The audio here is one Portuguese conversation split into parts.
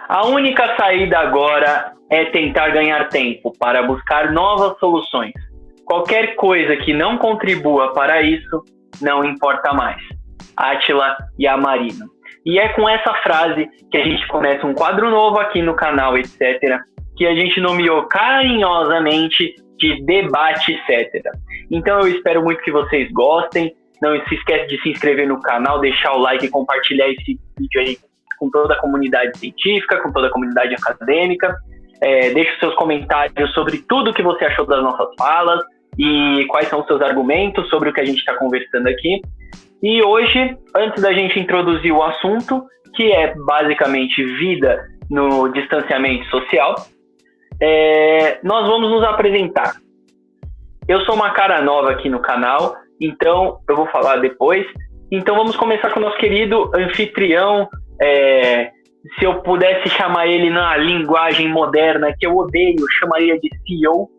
A única saída agora é tentar ganhar tempo para buscar novas soluções. Qualquer coisa que não contribua para isso, não importa mais. Átila Yamarino. E é com essa frase que a gente começa um quadro novo aqui no canal, etc., que a gente nomeou carinhosamente de Debate, etc. Então eu espero muito que vocês gostem. Não se esquece de se inscrever no canal, deixar o like e compartilhar esse vídeo aí com toda a comunidade científica, com toda a comunidade acadêmica. Deixe os seus comentários sobre tudo que você achou das nossas falas e quais são os seus argumentos sobre o que a gente está conversando aqui. E hoje, antes da gente introduzir o assunto, que é basicamente vida no distanciamento social, nós vamos nos apresentar. Eu sou uma cara nova aqui no canal, então eu vou falar depois. Então vamos começar com o nosso querido anfitrião, se eu pudesse chamar ele na linguagem moderna, que eu odeio, eu chamaria de CEO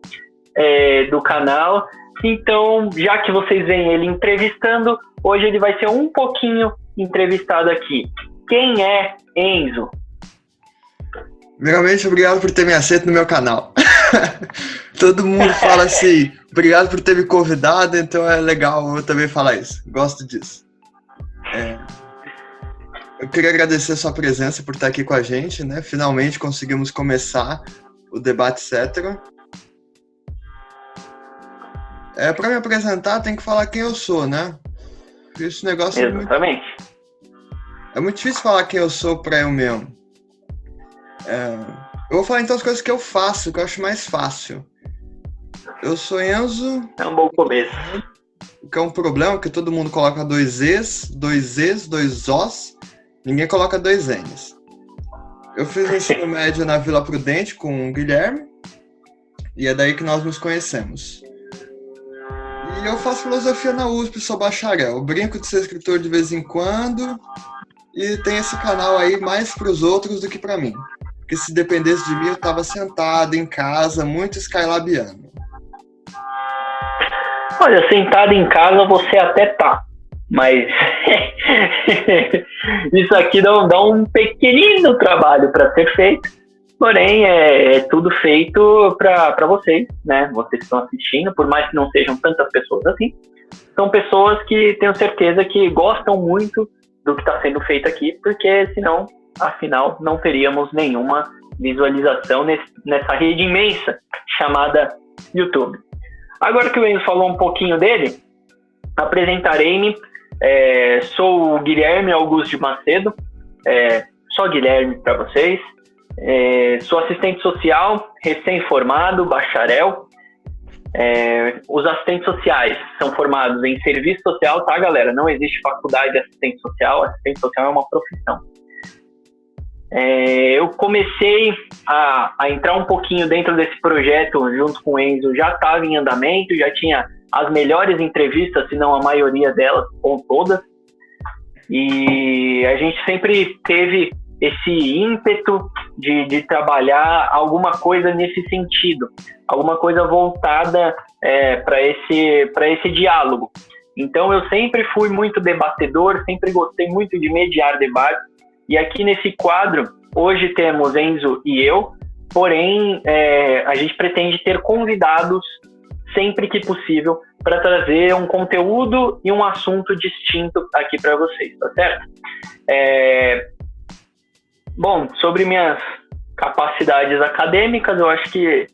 do canal. Então, já que vocês veem ele entrevistando, hoje ele vai ser um pouquinho entrevistado aqui. Quem é Enzo? Primeiramente, obrigado por ter me aceito no meu canal. Todo mundo fala assim, obrigado por ter me convidado, então é legal eu também falar isso. Gosto disso. Eu queria agradecer a sua presença por estar aqui com a gente, né? Finalmente conseguimos começar o debate, etc. Para me apresentar, tem que falar quem eu sou, né? Esse negócio Exatamente. É muito difícil falar quem eu sou para eu mesmo. Eu vou falar então as coisas que eu faço, que eu acho mais fácil. Eu sou Enzo. É um bom começo. O que é um problema, porque todo mundo coloca 2 E's, 2 O's, ninguém coloca 2 N's. Eu fiz o ensino médio na Vila Prudente com o Guilherme, e é daí que nós nos conhecemos. E eu faço filosofia na USP, sou bacharel. Eu brinco de ser escritor de vez em quando, e tem esse canal aí mais para os outros do que para mim. Porque se dependesse de mim, eu estava sentado em casa, muito skylabiano. Olha, sentado em casa você até tá, mas isso aqui dá um pequenino trabalho para ser feito, porém é tudo feito para vocês, né? Vocês que estão assistindo, por mais que não sejam tantas pessoas assim, são pessoas que tenho certeza que gostam muito do que está sendo feito aqui, porque senão, afinal, não teríamos nenhuma visualização nessa rede imensa chamada YouTube. Agora que o Enzo falou um pouquinho dele, apresentarei-me. Sou o Guilherme Augusto de Macedo, só Guilherme para vocês. Sou assistente social, recém-formado, bacharel. Os assistentes sociais são formados em serviço social, tá, galera? Não existe faculdade de assistente social é uma profissão. Eu comecei a entrar um pouquinho dentro desse projeto junto com o Enzo, já estava em andamento, já tinha as melhores entrevistas, se não a maioria delas, ou todas, e a gente sempre teve esse ímpeto de trabalhar alguma coisa nesse sentido, alguma coisa voltada para esse diálogo. Então eu sempre fui muito debatedor, sempre gostei muito de mediar debates. E aqui nesse quadro, hoje temos Enzo e eu, porém a gente pretende ter convidados sempre que possível para trazer um conteúdo e um assunto distinto aqui para vocês, tá certo? Bom, sobre minhas capacidades acadêmicas, eu acho que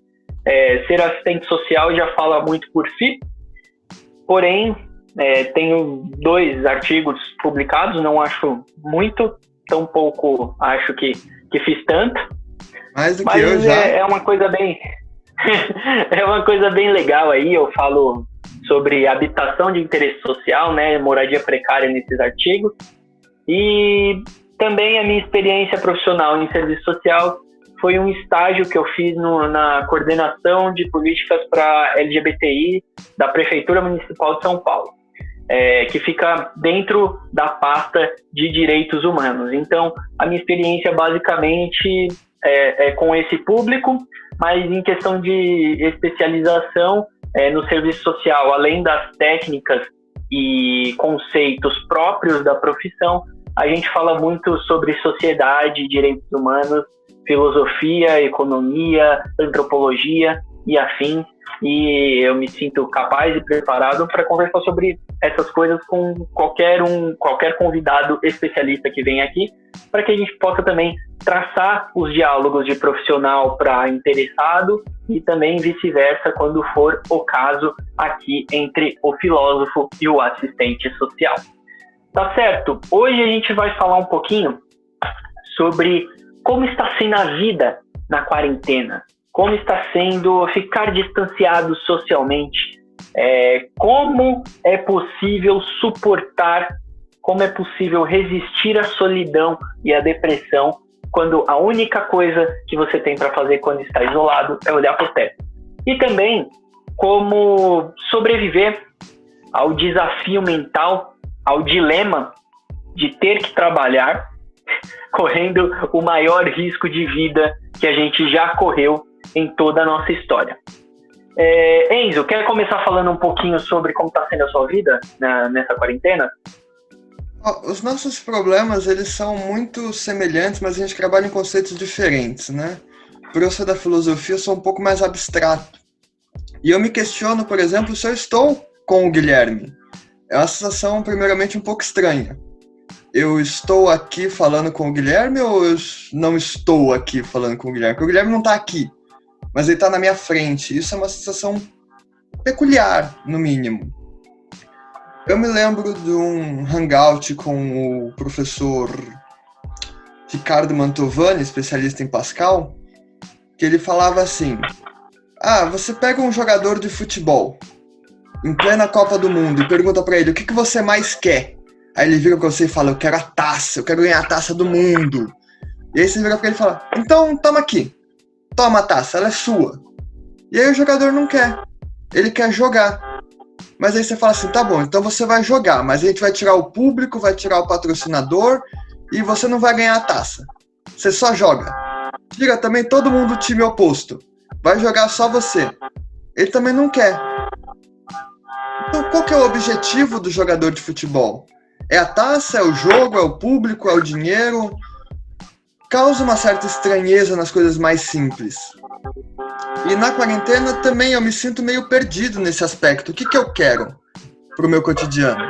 ser assistente social já fala muito por si, porém tenho 2 artigos publicados, não acho muito, tampouco acho que fiz tanto, mais do que mas eu já. É uma coisa bem é uma coisa bem legal aí. Eu falo sobre habitação de interesse social, né, moradia precária nesses artigos, e também a minha experiência profissional em serviço social foi um estágio que eu fiz na coordenação de políticas para LGBTI da Prefeitura Municipal de São Paulo. Que fica dentro da pasta de direitos humanos. Então, a minha experiência basicamente é com esse público, mas em questão de especialização no serviço social, além das técnicas e conceitos próprios da profissão, a gente fala muito sobre sociedade, direitos humanos filosofia, economia, antropologia e afins, e eu me sinto capaz e preparado para conversar sobre essas coisas com qualquer convidado especialista que vem aqui, para que a gente possa também traçar os diálogos de profissional para interessado e também vice-versa quando for o caso aqui entre o filósofo e o assistente social. Tá certo? Hoje a gente vai falar um pouquinho sobre como está sendo a vida na quarentena, como está sendo ficar distanciado socialmente, como é possível suportar, como é possível resistir à solidão e à depressão quando a única coisa que você tem para fazer quando está isolado é olhar para o teto. E também como sobreviver ao desafio mental, ao dilema de ter que trabalhar, correndo o maior risco de vida que a gente já correu em toda a nossa história. Enzo, quer começar falando um pouquinho sobre como está sendo a sua vida nessa quarentena? Os nossos problemas, eles são muito semelhantes, mas a gente trabalha em conceitos diferentes, né? Por eu ser da filosofia, eu sou um pouco mais abstrato. E eu me questiono, por exemplo, se eu estou com o Guilherme. É uma sensação, primeiramente, um pouco estranha. Eu estou aqui falando com o Guilherme ou eu não estou aqui falando com o Guilherme? Porque o Guilherme não está aqui, mas ele está na minha frente. Isso é uma sensação peculiar, no mínimo. Eu me lembro de um hangout com o professor Ricardo Mantovani, especialista em Pascal, que ele falava assim: você pega um jogador de futebol em plena Copa do Mundo e pergunta para ele o que você mais quer. Aí ele vira pra você e fala: eu quero a taça, eu quero ganhar a taça do mundo. E aí você vira pra ele e fala: então toma aqui, toma a taça, ela é sua. E aí o jogador não quer, ele quer jogar. Mas aí você fala assim: tá bom, então você vai jogar, mas a gente vai tirar o público, vai tirar o patrocinador e você não vai ganhar a taça. Você só joga. Tira também todo mundo do time oposto. Vai jogar só você. Ele também não quer. Então qual que é o objetivo do jogador de futebol? É a taça, é o jogo, é o público, é o dinheiro? Causa uma certa estranheza nas coisas mais simples. E na quarentena também eu me sinto meio perdido nesse aspecto. O que eu quero pro meu cotidiano?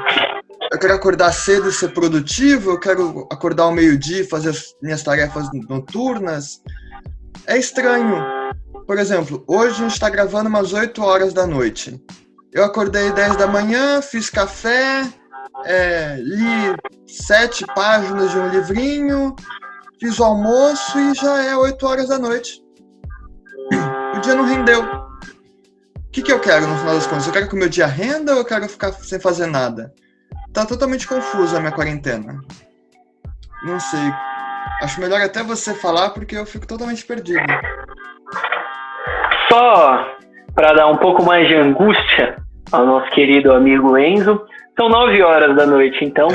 Eu quero acordar cedo e ser produtivo? Eu quero acordar ao meio-dia e fazer as minhas tarefas noturnas? É estranho. Por exemplo, hoje a gente está gravando umas 8 horas da noite. Eu acordei 10 da manhã, fiz café, li 7 páginas de um livrinho, fiz o almoço e já é 8 horas da noite. O dia não rendeu. O que eu quero no final das contas? Eu quero que o meu dia renda ou eu quero ficar sem fazer nada? Tá totalmente confusa a minha quarentena. Não sei. Acho melhor até você falar porque eu fico totalmente perdido. Só para dar um pouco mais de angústia ao nosso querido amigo Enzo, são 9 horas da noite, então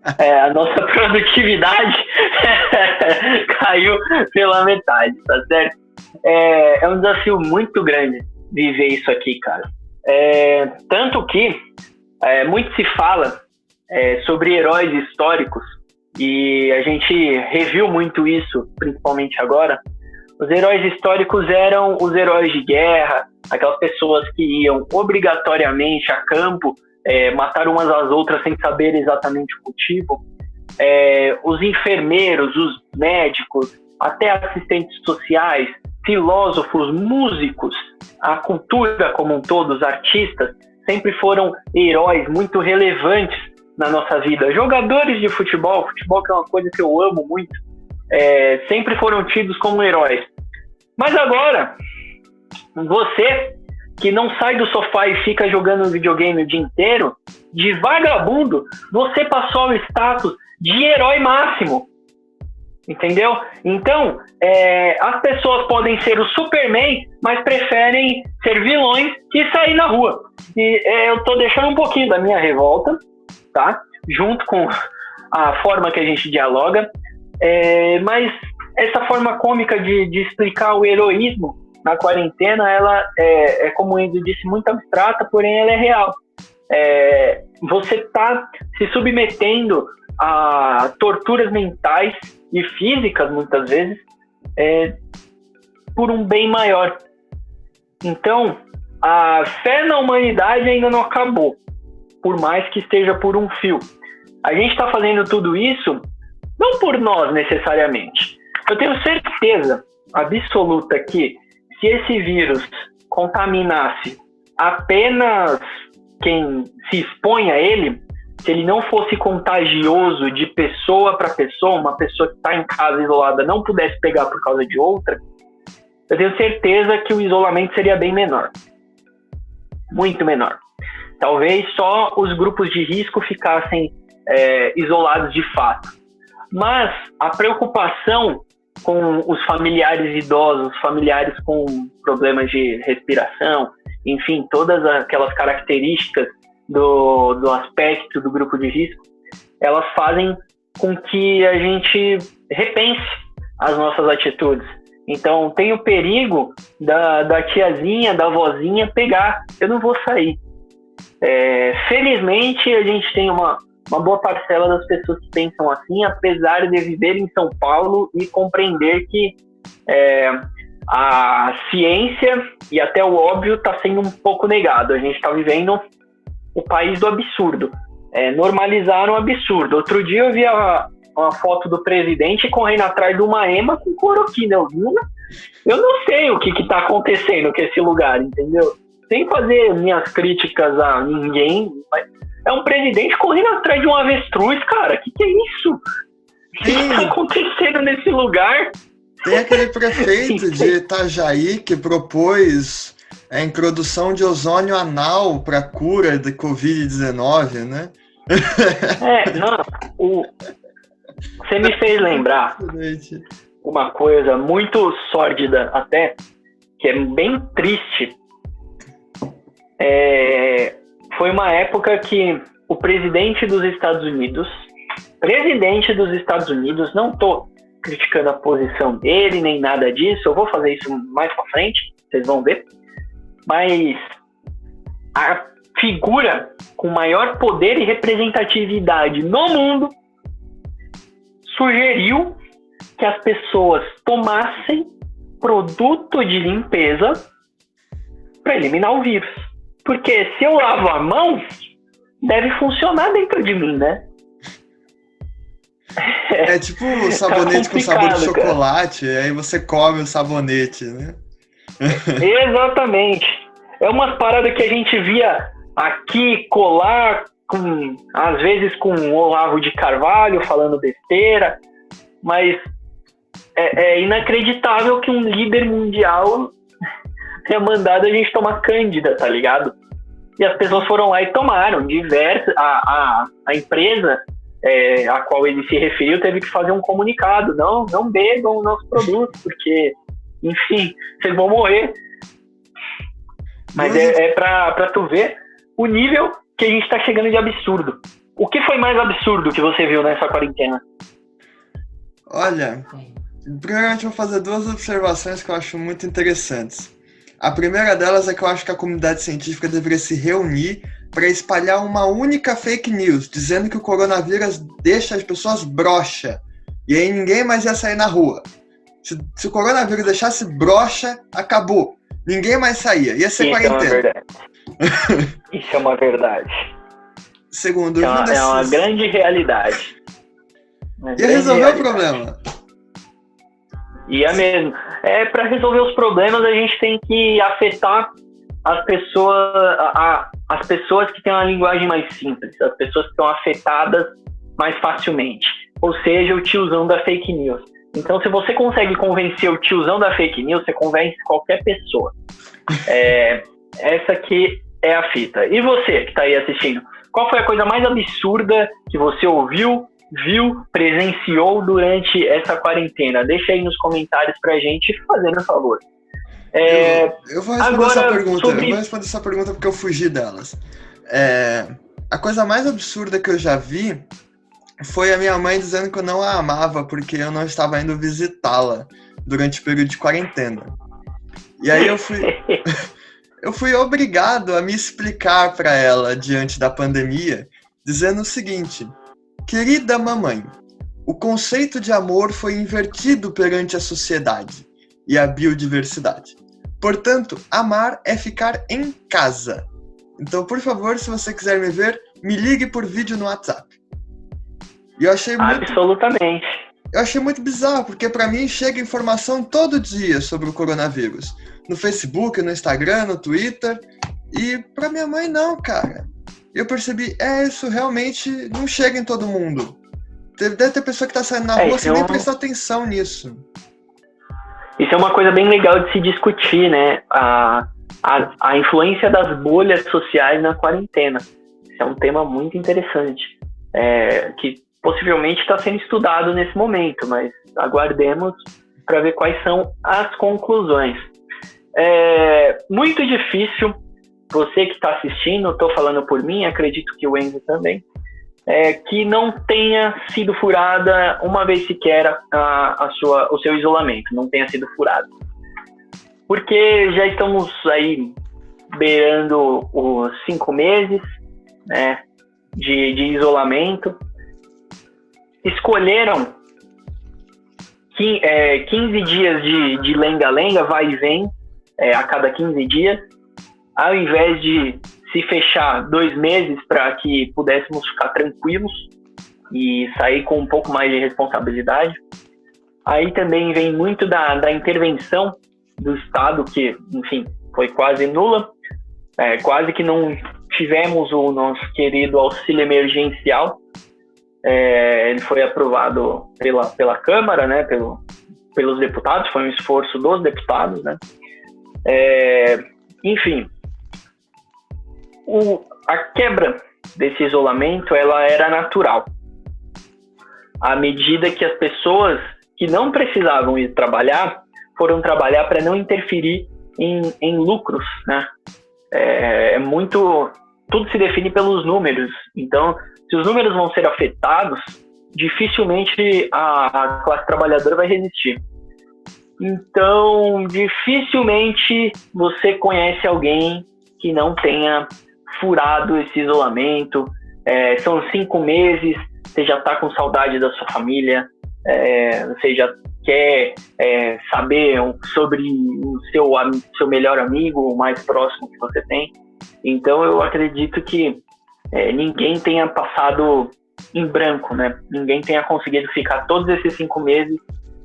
a nossa produtividade caiu pela metade, tá certo? É um desafio muito grande viver isso aqui, cara. Tanto que muito se fala sobre heróis históricos, e a gente reviu muito isso, principalmente agora. Os heróis históricos eram os heróis de guerra, aquelas pessoas que iam obrigatoriamente a campo, matar umas às outras sem saber exatamente o motivo. Os enfermeiros, os médicos, até assistentes sociais, filósofos, músicos, a cultura como um todo, os artistas, sempre foram heróis muito relevantes na nossa vida. Jogadores de futebol que é uma coisa que eu amo muito, sempre foram tidos como heróis. Mas agora, você que não sai do sofá e fica jogando videogame o dia inteiro, de vagabundo, você passou o status de herói máximo. Entendeu? Então, as pessoas podem ser o Superman, mas preferem ser vilões e sair na rua. E eu tô deixando um pouquinho da minha revolta, tá? Junto com a forma que a gente dialoga. Mas essa forma cômica de explicar o heroísmo na quarentena, ela como o Enzo disse, muito abstrata, porém ela é real. Você tá se submetendo a torturas mentais e físicas, muitas vezes, por um bem maior. Então, a fé na humanidade ainda não acabou, por mais que esteja por um fio. A gente está fazendo tudo isso não por nós necessariamente. Eu tenho certeza absoluta que se esse vírus contaminasse apenas quem se expõe a ele, se ele não fosse contagioso de pessoa para pessoa, uma pessoa que está em casa isolada não pudesse pegar por causa de outra, eu tenho certeza que o isolamento seria bem menor. Muito menor. Talvez só os grupos de risco ficassem isolados de fato. Mas a preocupação com os familiares idosos, familiares com problemas de respiração, enfim, todas aquelas características do aspecto do grupo de risco, elas fazem com que a gente repense as nossas atitudes. Então, tem o perigo da tiazinha, da vozinha pegar. Eu não vou sair. Felizmente, a gente tem uma boa parcela das pessoas que pensam assim, apesar de viver em São Paulo e compreender que a ciência e até o óbvio está sendo um pouco negado. A gente está vivendo o país do absurdo. Normalizaram o absurdo. Outro dia eu vi uma foto do presidente correndo atrás de uma ema com cloroquina. Eu não sei o que está acontecendo com esse lugar, entendeu? Sem fazer minhas críticas a ninguém, mas é um presidente correndo atrás de um avestruz, cara. Que é isso? O que está acontecendo nesse lugar? Tem aquele prefeito de Itajaí que propôs a introdução de ozônio anal para cura de Covid-19, né? Você me fez lembrar uma coisa muito sórdida até, que é bem triste. Foi uma época que o presidente dos Estados Unidos, não estou criticando a posição dele, nem nada disso, eu vou fazer isso mais pra frente, vocês vão ver, mas a figura com maior poder e representatividade no mundo sugeriu que as pessoas tomassem produto de limpeza para eliminar o vírus. Porque se eu lavo a mão, deve funcionar dentro de mim, né? É tipo sabonete com sabor de chocolate, cara. Aí você come o sabonete, né? Exatamente. É umas paradas que a gente via aqui colar, às vezes com o Olavo de Carvalho falando besteira, mas é inacreditável que um líder mundial tenha mandado a gente tomar Cândida, tá ligado? E as pessoas foram lá e tomaram. A empresa a qual ele se referiu teve que fazer um comunicado. Não bebam o nosso produto, porque, enfim, vocês vão morrer. Mas pra tu ver o nível que a gente tá chegando de absurdo. O que foi mais absurdo que você viu nessa quarentena? Olha, primeiramente eu vou fazer duas observações que eu acho muito interessantes. A primeira delas é que eu acho que a comunidade científica deveria se reunir para espalhar uma única fake news, dizendo que o coronavírus deixa as pessoas broxa, e aí ninguém mais ia sair na rua. Se o coronavírus deixasse broxa, acabou. Ninguém mais saía, ia ser quarentena. Isso é uma verdade. Segundo, é uma grande realidade. Ia resolver o problema. Ia mesmo. Para resolver os problemas, a gente tem que afetar as pessoas que têm uma linguagem mais simples, as pessoas que estão afetadas mais facilmente. Ou seja, o tiozão da fake news. Então, se você consegue convencer o tiozão da fake news, você convence qualquer pessoa. Essa aqui é a fita. E você que está aí assistindo, qual foi a coisa mais absurda que você ouviu, viu, presenciou durante essa quarentena? Deixa aí nos comentários pra gente, fazendo um favor. Eu vou responder essa pergunta. Eu vou responder essa pergunta porque eu fugi delas. A coisa mais absurda que eu já vi foi a minha mãe dizendo que eu não a amava porque eu não estava indo visitá-la durante o período de quarentena. E aí eu fui obrigado a me explicar para ela diante da pandemia, dizendo o seguinte: querida mamãe, o conceito de amor foi invertido perante a sociedade e a biodiversidade. Portanto, amar é ficar em casa. Então, por favor, se você quiser me ver, me ligue por vídeo no WhatsApp. E eu achei Absolutamente. Eu achei muito bizarro, porque para mim chega informação todo dia sobre o coronavírus. No Facebook, no Instagram, no Twitter. E para minha mãe não, cara. Eu percebi, isso realmente não chega em todo mundo. Deve ter pessoa que tá saindo na rua sem nem prestar atenção nisso. Isso é uma coisa bem legal de se discutir, né? A influência das bolhas sociais na quarentena. Isso é um tema muito interessante. Que possivelmente está sendo estudado nesse momento, mas aguardemos para ver quais são as conclusões. É muito difícil, você que está assistindo, estou falando por mim, acredito que o Enzo também, que não tenha sido furada uma vez sequer o seu isolamento, não tenha sido furado. Porque já estamos aí beirando os 5 meses, né, de isolamento. Escolheram 15 dias de lenga-lenga, vai e vem, a cada 15 dias, ao invés de se fechar 2 meses para que pudéssemos ficar tranquilos e sair com um pouco mais de responsabilidade. Aí também vem muito da intervenção do Estado, que, enfim, foi quase nula. Quase que não tivemos o nosso querido auxílio emergencial. Ele foi aprovado pela Câmara, né, pelos deputados, foi um esforço dos deputados, né? Enfim, a quebra desse isolamento, ela era natural. À medida que as pessoas que não precisavam ir trabalhar, foram trabalhar para não interferir em lucros, né? Tudo se define pelos números. Então, se os números vão ser afetados, dificilmente a classe trabalhadora vai resistir. Então, dificilmente você conhece alguém que não tenha furado esse isolamento. São 5 meses, você já está com saudade da sua família, você já quer saber sobre o seu melhor amigo, o mais próximo que você tem. Então, eu acredito que ninguém tenha passado em branco, né? Ninguém tenha conseguido ficar todos esses 5 meses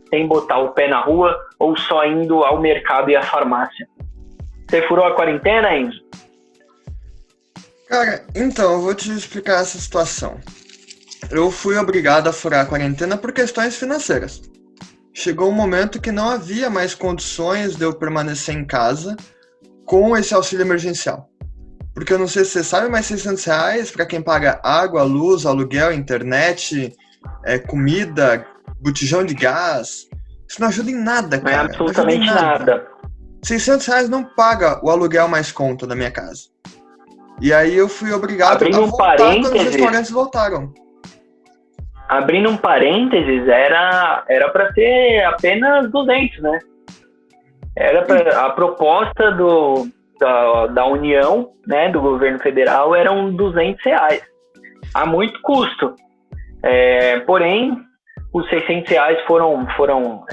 sem botar o pé na rua ou só indo ao mercado e à farmácia. Você furou a quarentena, Enzo? Cara, então, eu vou te explicar essa situação. Eu fui obrigado a furar a quarentena por questões financeiras. Chegou um momento que não havia mais condições de eu permanecer em casa com esse auxílio emergencial. Porque eu não sei se você sabe, mas R$600 para quem paga água, luz, aluguel, internet, comida, botijão de gás, isso não ajuda em nada, cara. Não é absolutamente nada. R$600 não paga o aluguel mais conta da minha casa. E aí eu fui obrigado a voltar quando os restaurantes voltaram. Abrindo um parênteses, era para ser apenas 200, né? A proposta da União, né, do governo federal, eram R$200. Há muito custo. Porém, os R$600 foram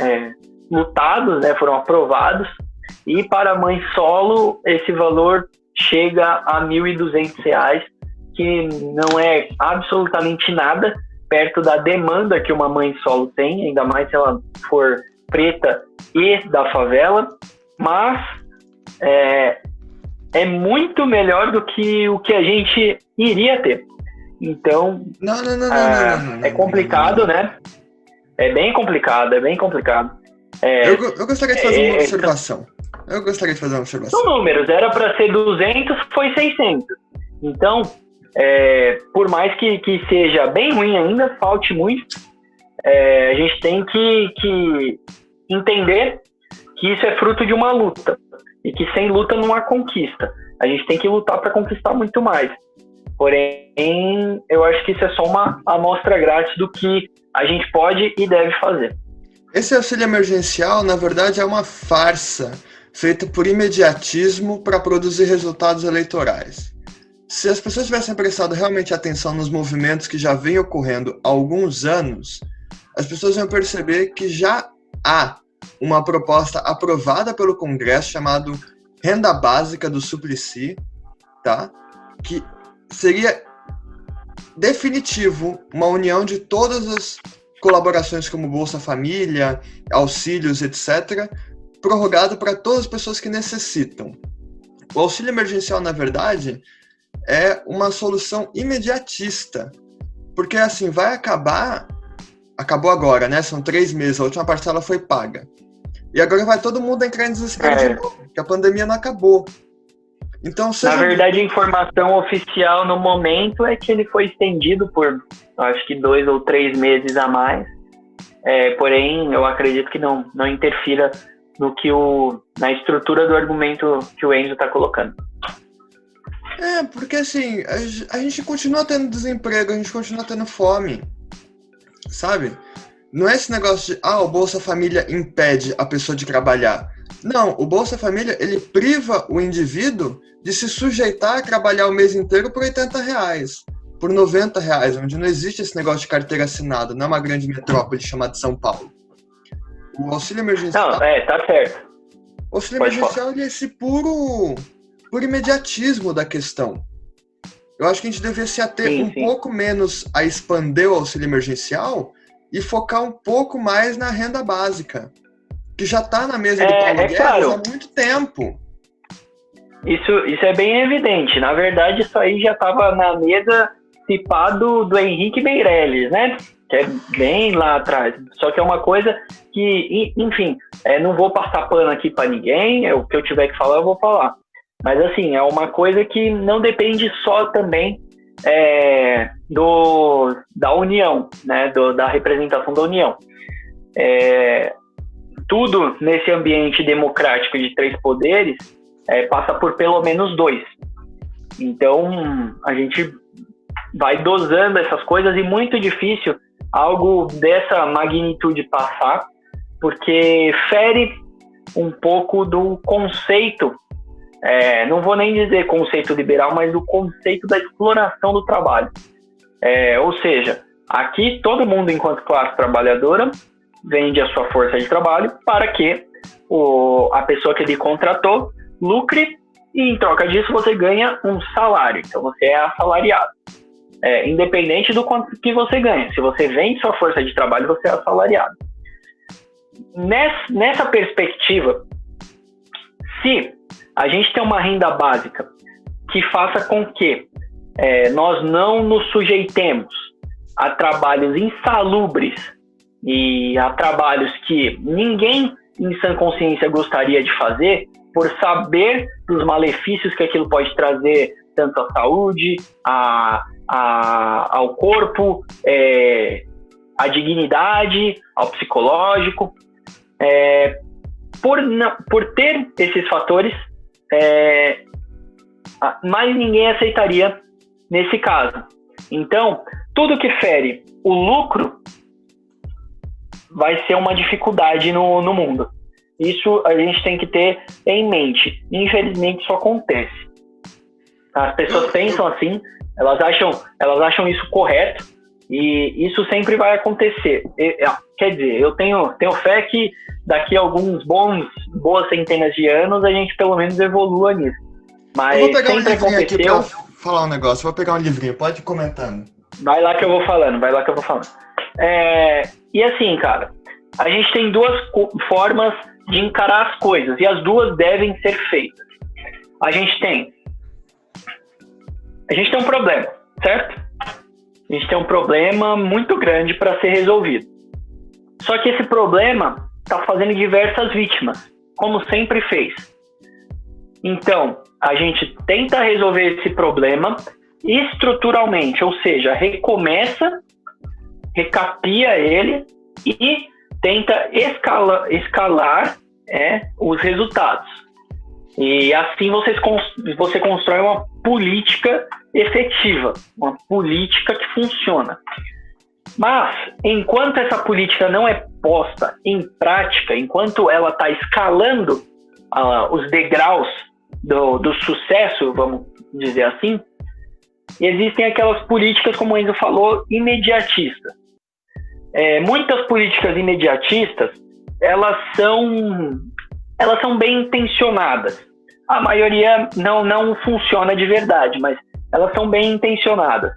lutados, né, foram aprovados, e para a mãe solo esse valor chega a R$1.200, que não é absolutamente nada perto da demanda que uma mãe solo tem, ainda mais se ela for preta e da favela, mas é muito melhor do que o que a gente iria ter. Então, não, é complicado, né? É bem complicado. Eu gostaria de fazer uma observação. São números, era para ser 200, foi 600. Então, por mais que seja bem ruim ainda, falte muito, a gente tem que entender que isso é fruto de uma luta. E que sem luta não há conquista. A gente tem que lutar para conquistar muito mais. Porém, eu acho que isso é só uma amostra grátis do que a gente pode e deve fazer. Esse auxílio emergencial, na verdade, é uma farsa feita por imediatismo para produzir resultados eleitorais. Se as pessoas tivessem prestado realmente atenção nos movimentos que já vêm ocorrendo há alguns anos, as pessoas iam perceber que já há uma proposta aprovada pelo Congresso chamado Renda Básica do Suplicy, tá? Que seria definitivo uma união de todas as colaborações como Bolsa Família, auxílios, etc., prorrogado para todas as pessoas que necessitam. O auxílio emergencial, na verdade, é uma solução imediatista, porque assim, acabou agora, né? São 3 meses, a última parcela foi paga. E agora vai todo mundo entrar em desespero de novo, porque a pandemia não acabou. Então, na verdade, a informação oficial no momento é que ele foi estendido por, acho que 2 ou 3 meses a mais. Porém, eu acredito que não interfira na estrutura do argumento que o Enzo está colocando. Porque assim, a gente continua tendo desemprego, a gente continua tendo fome, sabe? Não é esse negócio de, o Bolsa Família impede a pessoa de trabalhar. Não, o Bolsa Família, ele priva o indivíduo de se sujeitar a trabalhar o mês inteiro por R$80, por R$90, onde não existe esse negócio de carteira assinada, não é uma grande metrópole chamada São Paulo. O auxílio emergencial... Não, tá certo. O auxílio emergencial é esse puro imediatismo da questão. Eu acho que a gente devia se ater pouco menos a expandir o auxílio emergencial e focar um pouco mais na renda básica, que já está na mesa do Paulo Guedes há muito tempo. Isso é bem evidente. Na verdade, isso aí já estava na mesa cipado do Henrique Meirelles, né? Que é bem lá atrás. Só que é uma coisa que, enfim, não vou passar pano aqui para ninguém, o que eu tiver que falar, eu vou falar. Mas, assim, é uma coisa que não depende só também da União, né? Da representação da União. Tudo nesse ambiente democrático de 3 poderes passa por pelo menos 2. Então, a gente vai dosando essas coisas e muito difícil algo dessa magnitude passar, porque fere um pouco do conceito, não vou nem dizer conceito liberal, mas do conceito da exploração do trabalho. Ou seja, aqui todo mundo, enquanto classe trabalhadora, vende a sua força de trabalho para que a pessoa que lhe contratou lucre e, em troca disso, você ganha um salário. Então, você é assalariado. Independente do quanto que você ganha. Se você vende sua força de trabalho, você é assalariado. Nessa perspectiva, se a gente tem uma renda básica que faça com que nós não nos sujeitemos a trabalhos insalubres e a trabalhos que ninguém em sã consciência gostaria de fazer, por saber dos malefícios que aquilo pode trazer tanto à saúde, ao corpo, à dignidade, ao psicológico. Por ter esses fatores, mais ninguém aceitaria nesse caso. Então, tudo que fere o lucro vai ser uma dificuldade no mundo. Isso a gente tem que ter em mente. Infelizmente, isso acontece. As pessoas pensam assim, elas acham isso correto, e isso sempre vai acontecer. Quer dizer, eu tenho fé que daqui a alguns boas centenas de anos a gente pelo menos evolua nisso. Mas eu vou pegar sempre aconteceu. Aqui pra falar um negócio, vou pegar um livrinho, pode ir comentando. Vai lá que eu vou falando. E assim, cara, a gente tem 2 formas de encarar as coisas, e as 2 devem ser feitas. A gente tem um problema, certo? A gente tem um problema muito grande para ser resolvido. Só que esse problema está fazendo diversas vítimas, como sempre fez. Então, a gente tenta resolver esse problema estruturalmente, ou seja, recomeça, recapia ele e tenta escalar os resultados. E assim você constrói uma política efetiva, uma política que funciona. Mas, enquanto essa política não é posta em prática, enquanto ela está escalando os degraus do sucesso, vamos dizer assim, existem aquelas políticas, como o Enzo falou, imediatistas. muitas políticas imediatistas, elas são bem intencionadas. A maioria não funciona de verdade, mas elas são bem intencionadas.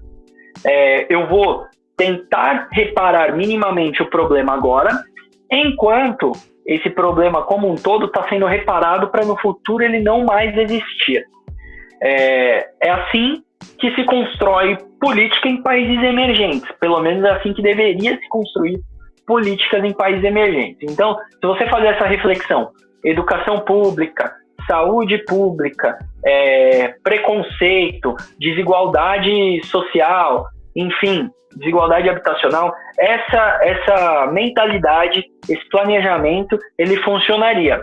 Eu vou tentar reparar minimamente o problema agora, enquanto esse problema como um todo está sendo reparado para no futuro ele não mais existir. É assim que se constrói política em países emergentes. Pelo menos é assim que deveria se construir políticas em países emergentes. Então, se você fazer essa reflexão, educação pública, saúde pública, preconceito, desigualdade social, enfim, desigualdade habitacional, essa mentalidade, esse planejamento, ele funcionaria,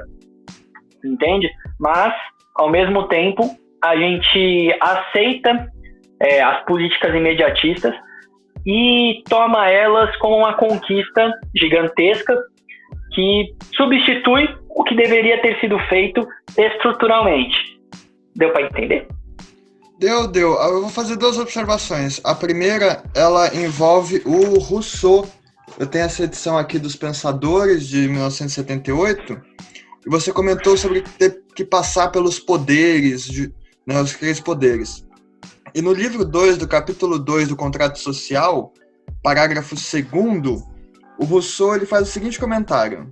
entende? Mas, ao mesmo tempo, a gente aceita as políticas imediatistas e toma elas como uma conquista gigantesca que substitui o que deveria ter sido feito estruturalmente. Deu para entender? Deu. Eu vou fazer 2 observações. A primeira, ela envolve o Rousseau. Eu tenho essa edição aqui dos Pensadores, de 1978, e você comentou sobre ter que passar pelos poderes, os 3 poderes. E no livro 2, do capítulo 2 do Contrato Social, parágrafo 2º, o Rousseau ele faz o seguinte comentário: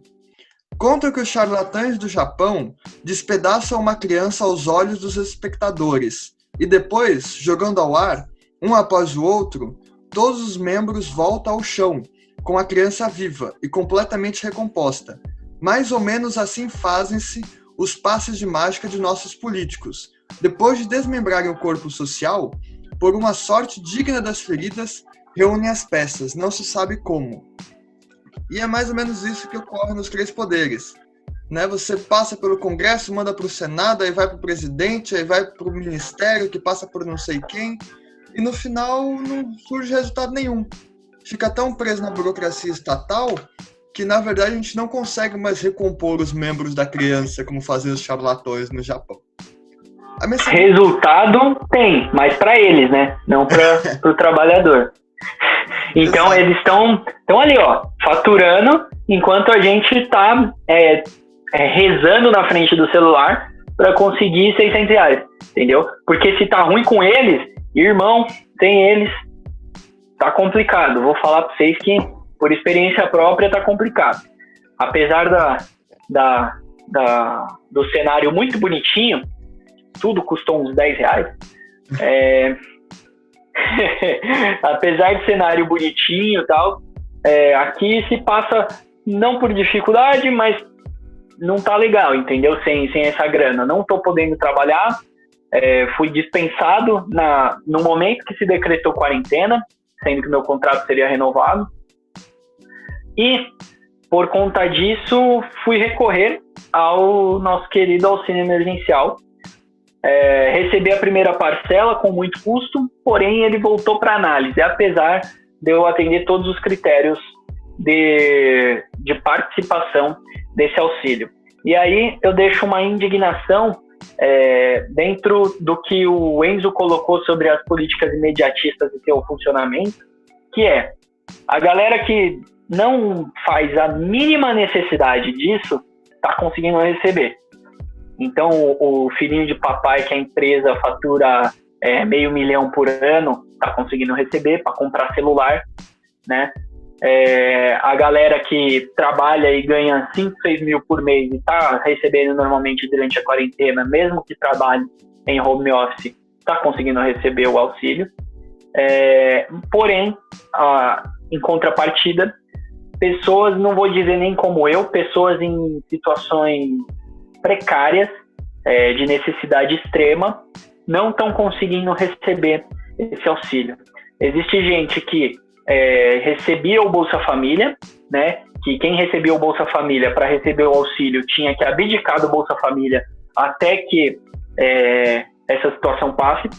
contra que os charlatães do Japão despedaçam uma criança aos olhos dos espectadores e depois, jogando ao ar, um após o outro, todos os membros voltam ao chão, com a criança viva e completamente recomposta. Mais ou menos assim fazem-se os passes de mágica de nossos políticos. Depois de desmembrarem o corpo social, por uma sorte digna das feridas, reúnem as peças, não se sabe como. E é mais ou menos isso que ocorre nos 3 poderes. Você passa pelo Congresso, manda para o Senado, aí vai para o presidente, aí vai para o ministério, que passa por não sei quem, e no final não surge resultado nenhum. Fica tão preso na burocracia estatal que, na verdade, a gente não consegue mais recompor os membros da criança, como faziam os charlatões no Japão. Resultado tem, mas para eles, né? Não para o trabalhador. Então, exato. Eles estão ali, faturando, enquanto a gente está rezando na frente do celular para conseguir R$600, entendeu? Porque se tá ruim com eles, irmão, sem eles, tá complicado. Vou falar para vocês que, por experiência própria, tá complicado. Apesar do cenário muito bonitinho, tudo custou uns R$10, apesar do cenário bonitinho e tal, aqui se passa não por dificuldade, mas não tá legal, entendeu? Sem essa grana. Não tô podendo trabalhar, fui dispensado no momento que se decretou quarentena, sendo que meu contrato seria renovado. E, por conta disso, fui recorrer ao nosso querido auxílio emergencial. Recebi a primeira parcela com muito custo, porém ele voltou para análise, apesar de eu atender todos os critérios de participação desse auxílio. E aí eu deixo uma indignação dentro do que o Enzo colocou sobre as políticas imediatistas e seu funcionamento, que é a galera que não faz a mínima necessidade disso está conseguindo receber. Então, o filhinho de papai que a empresa fatura R$500 mil por ano está conseguindo receber para comprar celular, né? A galera que trabalha e ganha 5, 6 mil por mês e está recebendo normalmente durante a quarentena, mesmo que trabalhe em home office, está conseguindo receber o auxílio. Porém, em contrapartida, pessoas, não vou dizer nem como eu, pessoas em situações precárias, de necessidade extrema, não estão conseguindo receber esse auxílio. Existe gente que recebia o Bolsa Família, né? Que quem recebia o Bolsa Família para receber o auxílio tinha que abdicar do Bolsa Família até que essa situação passe.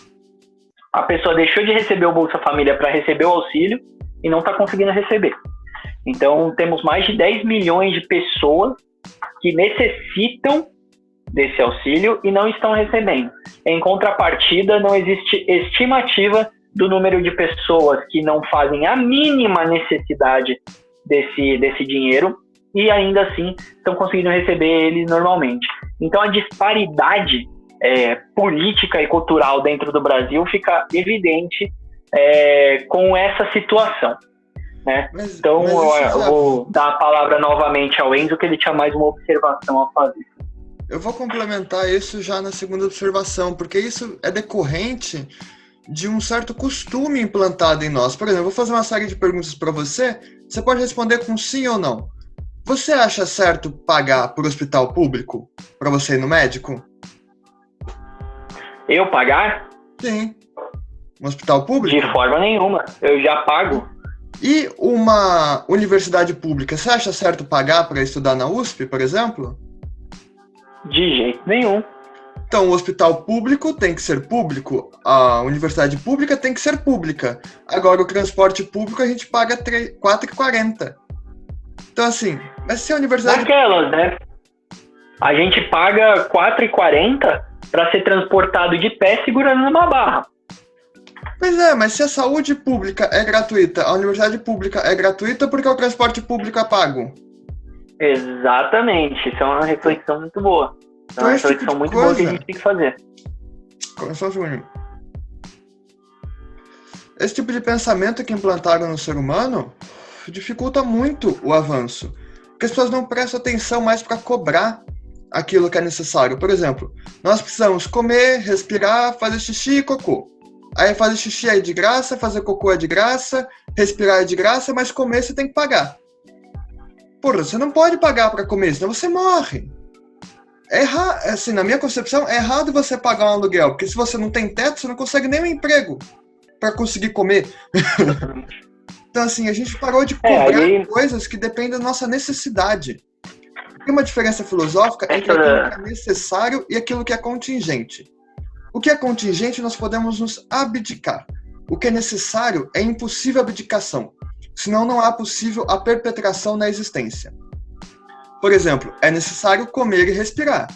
A pessoa deixou de receber o Bolsa Família para receber o auxílio e não está conseguindo receber. Então, temos mais de 10 milhões de pessoas que necessitam desse auxílio e não estão recebendo. Em contrapartida, não existe estimativa do número de pessoas que não fazem a mínima necessidade desse dinheiro e ainda assim estão conseguindo receber ele normalmente. Então a disparidade política e cultural dentro do Brasil fica evidente com essa situação, né? Então eu vou dar a palavra novamente ao Enzo, que ele tinha mais uma observação a fazer. Eu vou complementar isso já na segunda observação, porque isso é decorrente de um certo costume implantado em nós. Por exemplo, eu vou fazer uma série de perguntas para você, você pode responder com sim ou não. Você acha certo pagar por hospital público para você ir no médico? Eu pagar? Sim. Um hospital público? De forma nenhuma, eu já pago. E uma universidade pública, você acha certo pagar para estudar na USP, por exemplo? De jeito nenhum. Então, o hospital público tem que ser público, a universidade pública tem que ser pública. Agora, o transporte público a gente paga R$ 4,40. Então, assim, mas se a universidade... Daquelas, né? A gente paga R$ 4,40 para ser transportado de pé segurando numa barra. Pois é, mas se a saúde pública é gratuita, a universidade pública é gratuita, porque o transporte público é pago? Exatamente, isso é uma reflexão muito boa. É uma reflexão muito boa que a gente tem que fazer. Só um segundo. Esse tipo de pensamento que implantaram no ser humano dificulta muito o avanço. Porque as pessoas não prestam atenção mais para cobrar aquilo que é necessário. Por exemplo, nós precisamos comer, respirar, fazer xixi e cocô. Aí fazer xixi é de graça, fazer cocô é de graça, respirar é de graça, mas comer você tem que pagar. Porra, você não pode pagar para comer, senão você morre. Assim, na minha concepção, é errado você pagar um aluguel, porque se você não tem teto, você não consegue nem um emprego para conseguir comer. Então, assim, a gente parou de cobrar coisas que dependem da nossa necessidade. Tem uma diferença filosófica entre aquilo que é necessário e aquilo que é contingente. O que é contingente, nós podemos nos abdicar. O que é necessário é impossível abdicação. Senão não há possível a perpetração na existência. Por exemplo, é necessário comer e respirar.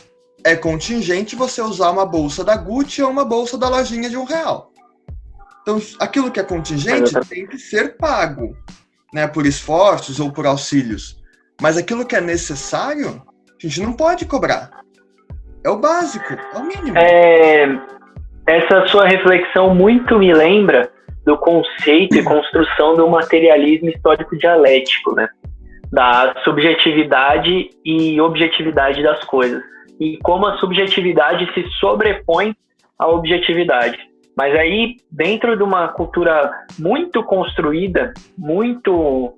É contingente você usar uma bolsa da Gucci ou uma bolsa da lojinha de R$1. Então, aquilo que é contingente tem que ser pago, né, por esforços ou por auxílios. Mas aquilo que é necessário, a gente não pode cobrar. É o básico, é o mínimo. Essa sua reflexão muito me lembra do conceito e construção do materialismo histórico dialético, né? Da subjetividade e objetividade das coisas. E como a subjetividade se sobrepõe à objetividade. Mas aí, dentro de uma cultura muito construída, muito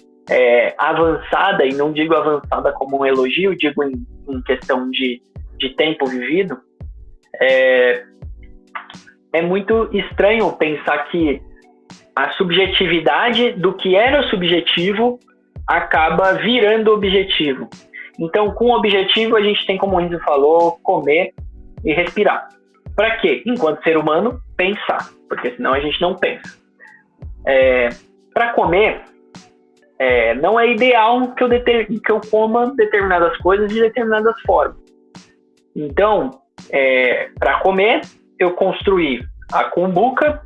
avançada, e não digo avançada como um elogio, digo em questão de tempo vivido, é muito estranho pensar que a subjetividade do que era subjetivo acaba virando objetivo. Então, com o objetivo, a gente tem, como o Enzo falou, comer e respirar. Para quê? Enquanto ser humano, pensar, porque senão a gente não pensa. Para comer, não é ideal que eu coma determinadas coisas de determinadas formas. Então, para comer, eu construí a cumbuca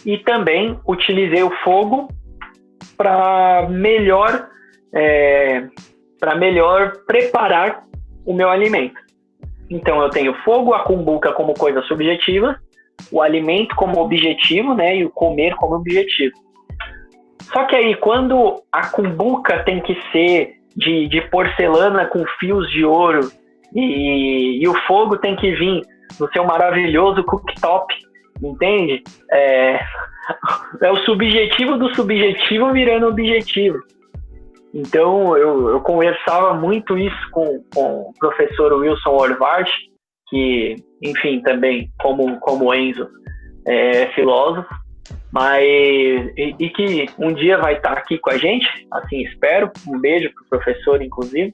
e também utilizei o fogo para melhor preparar o meu alimento. Então eu tenho fogo, a cumbuca como coisa subjetiva, o alimento como objetivo, né, e o comer como objetivo. Só que aí quando a cumbuca tem que ser de porcelana com fios de ouro e o fogo tem que vir no seu maravilhoso cooktop, entende? É o subjetivo do subjetivo virando objetivo. Então, eu conversava muito isso com o professor Wilson Orvart, que, enfim, também, como Enzo, é filósofo, mas, e que um dia vai estar aqui com a gente, assim espero. Um beijo pro professor, inclusive.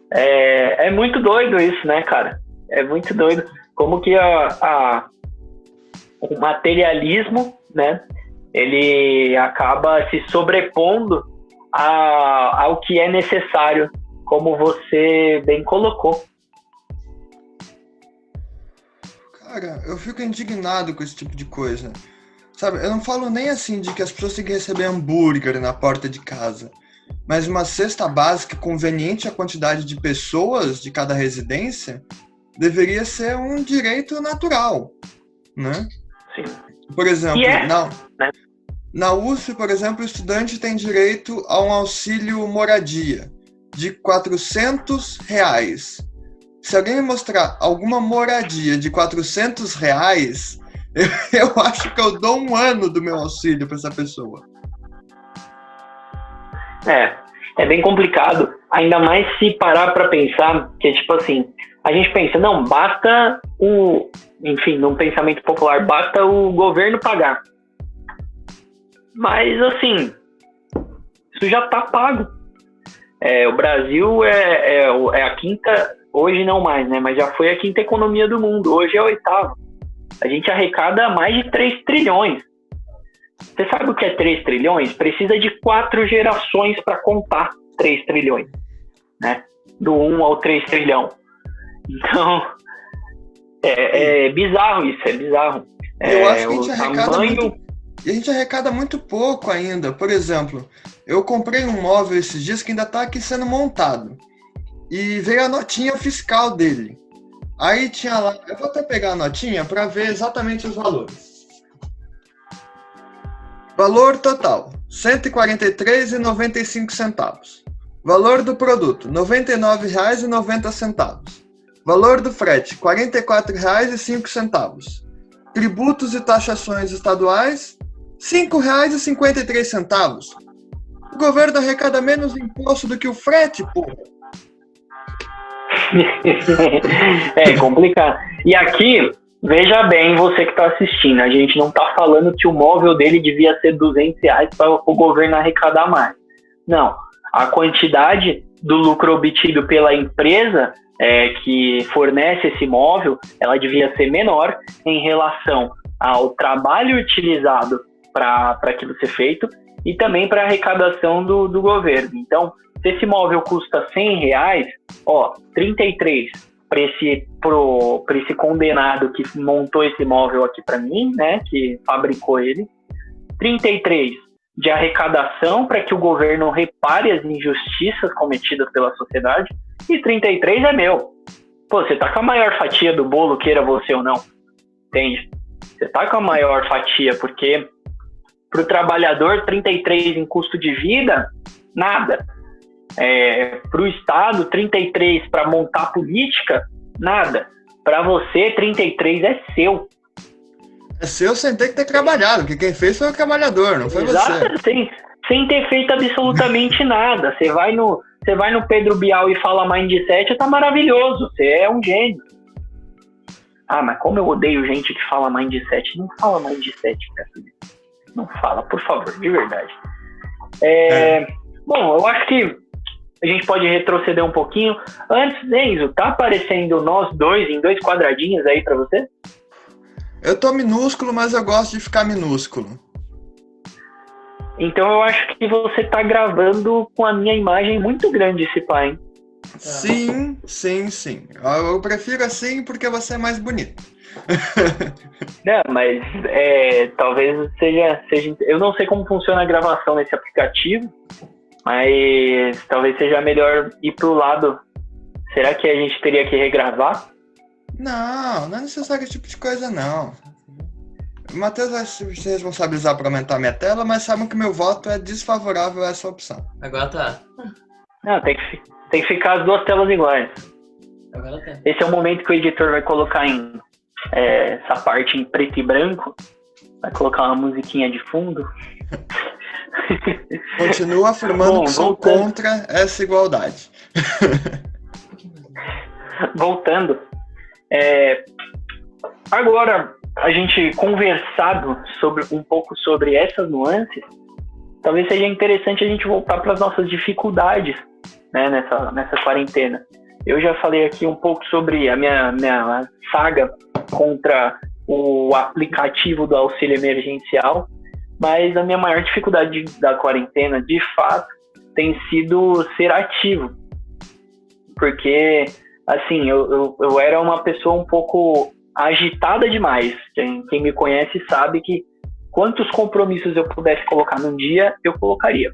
É muito doido isso, né, cara? É muito doido. Como que o materialismo, né, ele acaba se sobrepondo ao que é necessário, como você bem colocou. Cara, eu fico indignado com esse tipo de coisa. Sabe, eu não falo nem assim de que as pessoas têm que receber hambúrguer na porta de casa. mas uma cesta básica conveniente à quantidade de pessoas de cada residência deveria ser um direito natural, né? Sim. Por exemplo, né? na USP, por exemplo, o estudante tem direito a um auxílio moradia de R$400. Se alguém me mostrar alguma moradia de R$400, eu acho que eu dou 1 ano do meu auxílio para essa pessoa. É bem complicado, ainda mais se parar para pensar que, tipo assim, a gente pensa, não, basta enfim, num pensamento popular, basta o governo pagar. Mas, assim, isso já está pago. O Brasil é a quinta, hoje não mais, né? Mas já foi a quinta economia do mundo, hoje é a 8ª. A gente arrecada mais de 3 trilhões. Você sabe o que é 3 trilhões? Precisa de 4 gerações para contar 3 trilhões, né? Do 1 ao 3 trilhão. Então, é bizarro isso, é bizarro. Eu acho que a gente arrecada muito pouco ainda. Por exemplo, eu comprei um móvel esses dias que ainda está aqui sendo montado. E veio a notinha fiscal dele. Aí tinha lá, eu vou até pegar a notinha para ver exatamente os valores. Valor total, R$143,95. Valor do produto, R$99,90. Valor do frete, R$44,05. Tributos e taxações estaduais, R$5,53. O governo arrecada menos imposto do que o frete, porra. É complicado. E aqui, veja bem, você que está assistindo, a gente não está falando que o móvel dele devia ser R$200 para o governo arrecadar mais. Não, a quantidade do lucro obtido pela empresa que fornece esse móvel, ela devia ser menor em relação ao trabalho utilizado para aquilo ser feito e também para a arrecadação do governo. Então, se esse móvel custa R$100, 33 para esse condenado que montou esse móvel aqui para mim, né, que fabricou ele, 33 de arrecadação para que o governo repare as injustiças cometidas pela sociedade e 33 é meu. Pô, você tá com a maior fatia do bolo, queira você ou não, entende? Você tá com a maior fatia, porque pro trabalhador 33 em custo de vida, nada. Pro Estado 33 para montar política, nada. Para você 33 é seu. É seu sem ter que ter trabalhado, porque quem fez foi o trabalhador, não foi você. Sem ter feito absolutamente nada. Você vai no Pedro Bial e fala Mindset, tá maravilhoso, você é um gênio. Ah, mas como eu odeio gente que fala Mindset, não fala Mindset, cara. Não fala, por favor, de verdade. Bom, eu acho que a gente pode retroceder um pouquinho. Antes, Enzo, tá aparecendo nós dois em 2 quadradinhos aí pra você? Eu tô minúsculo, mas eu gosto de ficar minúsculo. Então eu acho que você tá gravando com a minha imagem muito grande, esse pai, hein? Sim. Eu prefiro assim porque você é mais bonito. Não, mas talvez seja... Eu não sei como funciona a gravação nesse aplicativo, mas talvez seja melhor ir pro lado. Será que a gente teria que regravar? Não é necessário esse tipo de coisa, não. O Matheus vai se responsabilizar por aumentar minha tela, mas sabem que meu voto é desfavorável a essa opção. Agora tá. Não, tem que ficar as 2 telas iguais. Agora tá. Esse é o momento que o editor vai colocar essa parte em preto e branco. Vai colocar uma musiquinha de fundo. Continuo afirmando que sou contra essa igualdade. Voltando. Agora, a gente conversado um pouco sobre essas nuances, talvez seja interessante a gente voltar para as nossas dificuldades, né, nessa quarentena. Eu já falei aqui um pouco sobre a minha saga contra o aplicativo do auxílio emergencial, mas a minha maior dificuldade da quarentena, de fato, tem sido ser ativo. Porque, assim, eu era uma pessoa um pouco agitada demais. Quem me conhece sabe que quantos compromissos eu pudesse colocar num dia, eu colocaria.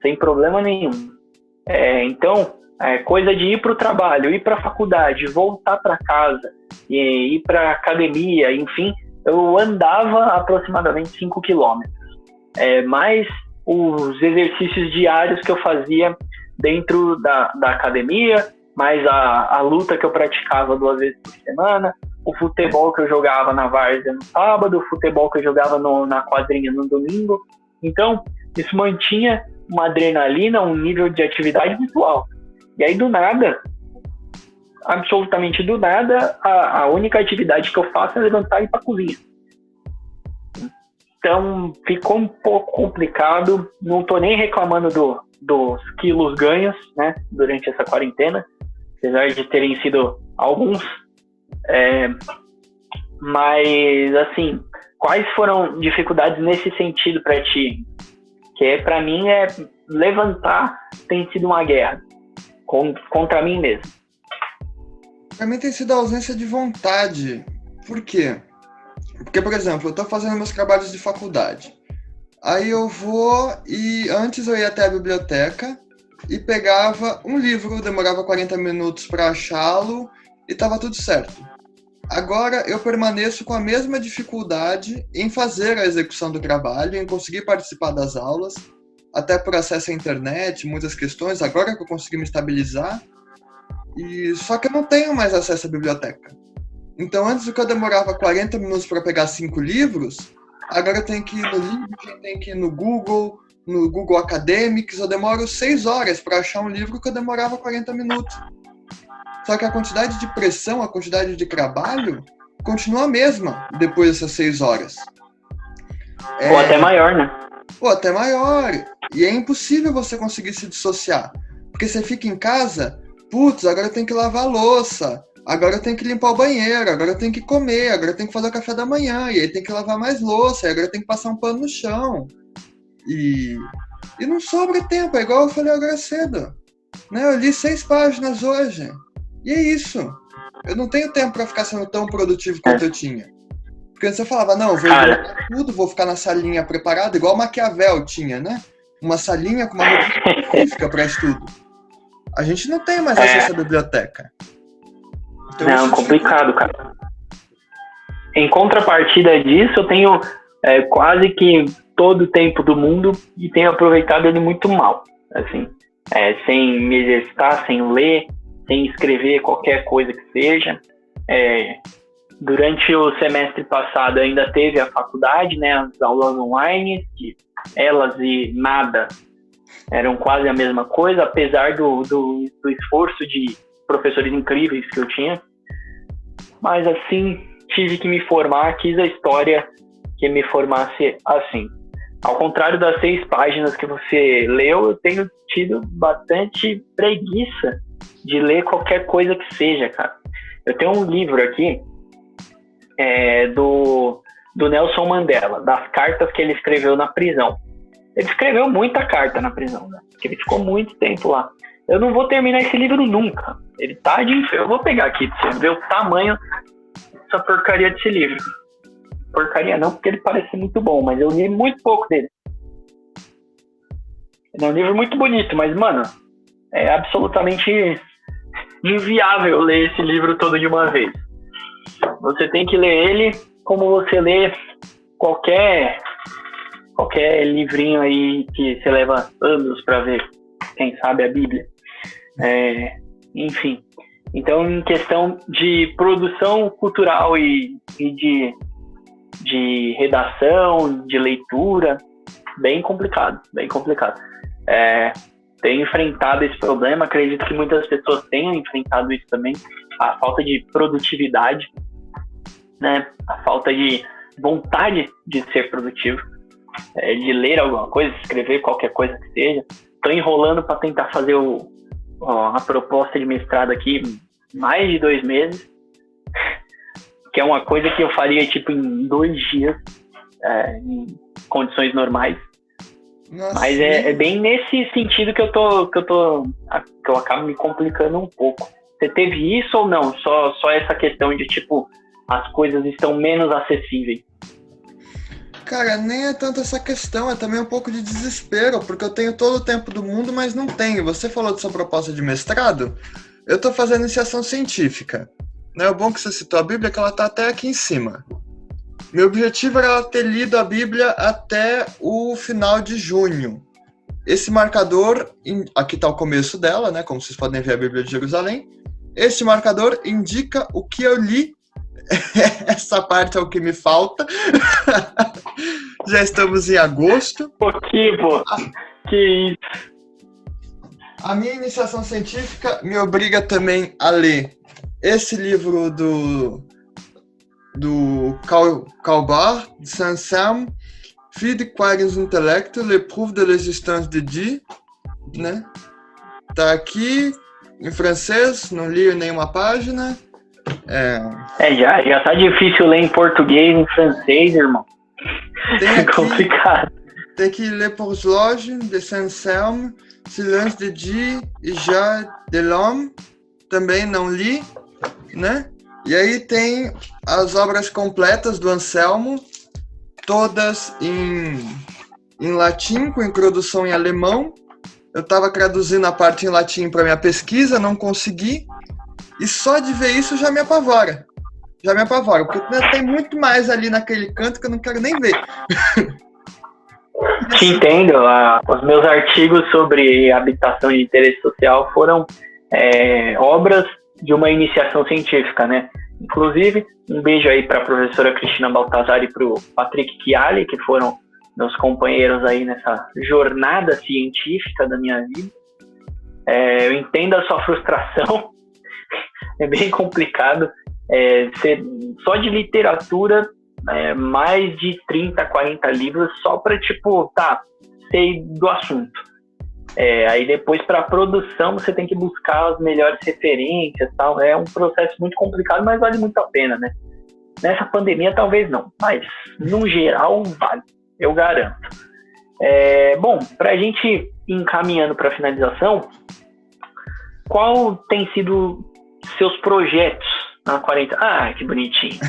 sem problema nenhum. Então, coisa de ir para o trabalho, ir para a faculdade, voltar para casa, ir para academia, enfim, eu andava aproximadamente 5 quilômetros. Mais os exercícios diários que eu fazia dentro da academia, mais a luta que eu praticava 2 vezes por semana, o futebol que eu jogava na várzea no sábado, o futebol que eu jogava na quadrinha no domingo. Então, isso mantinha uma adrenalina, um nível de atividade muito alto. E aí, do nada, absolutamente do nada, a única atividade que eu faço é levantar e ir para a cozinha. Então, ficou um pouco complicado. Não estou nem reclamando dos quilos ganhos, né, durante essa quarentena, apesar de terem sido alguns. Mas, assim, quais foram dificuldades nesse sentido para ti? Que para mim levantar tem sido uma guerra contra mim mesmo. Para mim tem sido a ausência de vontade. Por quê? Porque, por exemplo, eu estou fazendo meus trabalhos de faculdade. Aí eu vou e antes eu ia até a biblioteca e pegava um livro, demorava 40 minutos para achá-lo e estava tudo certo. Agora eu permaneço com a mesma dificuldade em fazer a execução do trabalho, em conseguir participar das aulas, até por acesso à internet, muitas questões, agora que eu consegui me estabilizar, só que eu não tenho mais acesso à biblioteca. Então antes do que eu demorava 40 minutos para pegar 5 livros, agora eu tenho que ir no LinkedIn, tenho que ir no Google Academics, eu demoro 6 horas para achar um livro que eu demorava 40 minutos. Só que a quantidade de pressão, a quantidade de trabalho, continua a mesma depois dessas 6 horas. Ou até maior, né? Ou até maior. E é impossível você conseguir se dissociar. Porque você fica em casa, putz, agora eu tenho que lavar a louça, agora eu tenho que limpar o banheiro, agora eu tenho que comer, agora eu tenho que fazer o café da manhã, e aí tem que lavar mais louça, e agora eu tenho que passar um pano no chão. E não sobra tempo, é igual eu falei agora cedo. Né? Eu li 6 páginas hoje. E é isso. Eu não tenho tempo para ficar sendo tão produtivo quanto eu tinha. Porque antes eu falava, não, eu vou ler tudo, vou ficar na salinha preparado, igual Maquiavel tinha, né? Uma salinha com uma rotina específica para estudo. A gente não tem mais acesso à biblioteca. Então, não, complicado, cara. Em contrapartida disso, eu tenho quase que todo o tempo do mundo e tenho aproveitado ele muito mal. Assim, sem me exercitar, sem ler, sem escrever qualquer coisa que seja. Durante o semestre passado ainda teve a faculdade, né, as aulas online, que elas e nada eram quase a mesma coisa, apesar do esforço de professores incríveis que eu tinha. Mas assim, tive que me formar, quis a história que me formasse assim. Ao contrário das 6 páginas que você leu, eu tenho tido bastante preguiça de ler qualquer coisa que seja, cara. Eu tenho um livro aqui do Nelson Mandela, das cartas que ele escreveu na prisão. Ele escreveu muita carta na prisão, né? Porque ele ficou muito tempo lá. Eu não vou terminar esse livro nunca. Ele tá de inferno. Eu vou pegar aqui pra você ver o tamanho dessa porcaria desse livro. Porcaria não, porque ele parece muito bom, mas eu li muito pouco dele. É um livro muito bonito, mas, mano, é absolutamente inviável ler esse livro todo de uma vez. Você tem que ler ele como você lê qualquer livrinho aí que você leva anos para ver, quem sabe a Bíblia. Enfim, então em questão de produção cultural e de redação, de leitura, bem complicado. Tenho enfrentado esse problema, acredito que muitas pessoas tenham enfrentado isso também, a falta de produtividade, né? A falta de vontade de ser produtivo, de ler alguma coisa, escrever qualquer coisa que seja. Estou enrolando para tentar fazer a proposta de mestrado aqui mais de 2 meses, que é uma coisa que eu faria tipo em 2 dias, em condições normais. Nossa, mas é bem nesse sentido que eu acabo me complicando um pouco. Você teve isso ou não? Só essa questão de tipo as coisas estão menos acessíveis? Cara, nem é tanto essa questão, é também um pouco de desespero, porque eu tenho todo o tempo do mundo, mas não tenho. Você falou de sua proposta de mestrado, eu tô fazendo iniciação científica. Né? O bom que você citou a Bíblia é que ela tá até aqui em cima. Meu objetivo era ter lido a Bíblia até o final de junho. Esse marcador, aqui tá o começo dela, né? Como vocês podem ver, a Bíblia de Jerusalém. Esse marcador indica o que eu li. Essa parte é o que me falta. Já estamos em agosto. Pô. Que isso. A minha iniciação científica me obriga também a ler esse livro do Calbar, de Saint-Saëns, Fide Quaris Intellect, L'épreuve de l'existence de Dieu, né? Tá aqui em francês, não li nenhuma página. Já tá difícil ler em português e em francês, irmão. Tem aqui, complicado. Tem aqui Les Pourloges de Saint-Saëns, Silence de Dieu e Já de l'Homme, também não li, né? E aí tem as obras completas do Anselmo, todas em latim, com introdução em alemão. Eu estava traduzindo a parte em latim para minha pesquisa, não consegui. E só de ver isso já me apavora. Porque tem muito mais ali naquele canto que eu não quero nem ver. Te entendo. Os meus artigos sobre habitação de interesse social foram obras de uma iniciação científica, né? Inclusive, um beijo aí para a professora Cristina Baltazar e para o Patrick Chiali, que foram meus companheiros aí nessa jornada científica da minha vida. Eu entendo a sua frustração. É bem complicado. Só de literatura, mais de 30, 40 livros só para, sei do assunto. Aí depois, para a produção, você tem que buscar as melhores referências e tal. É um processo muito complicado, mas vale muito a pena, né? Nessa pandemia, talvez não, mas no geral, vale, eu garanto. Bom, para a gente ir encaminhando para a finalização, qual tem sido seus projetos na quarentena? Ah, que bonitinho.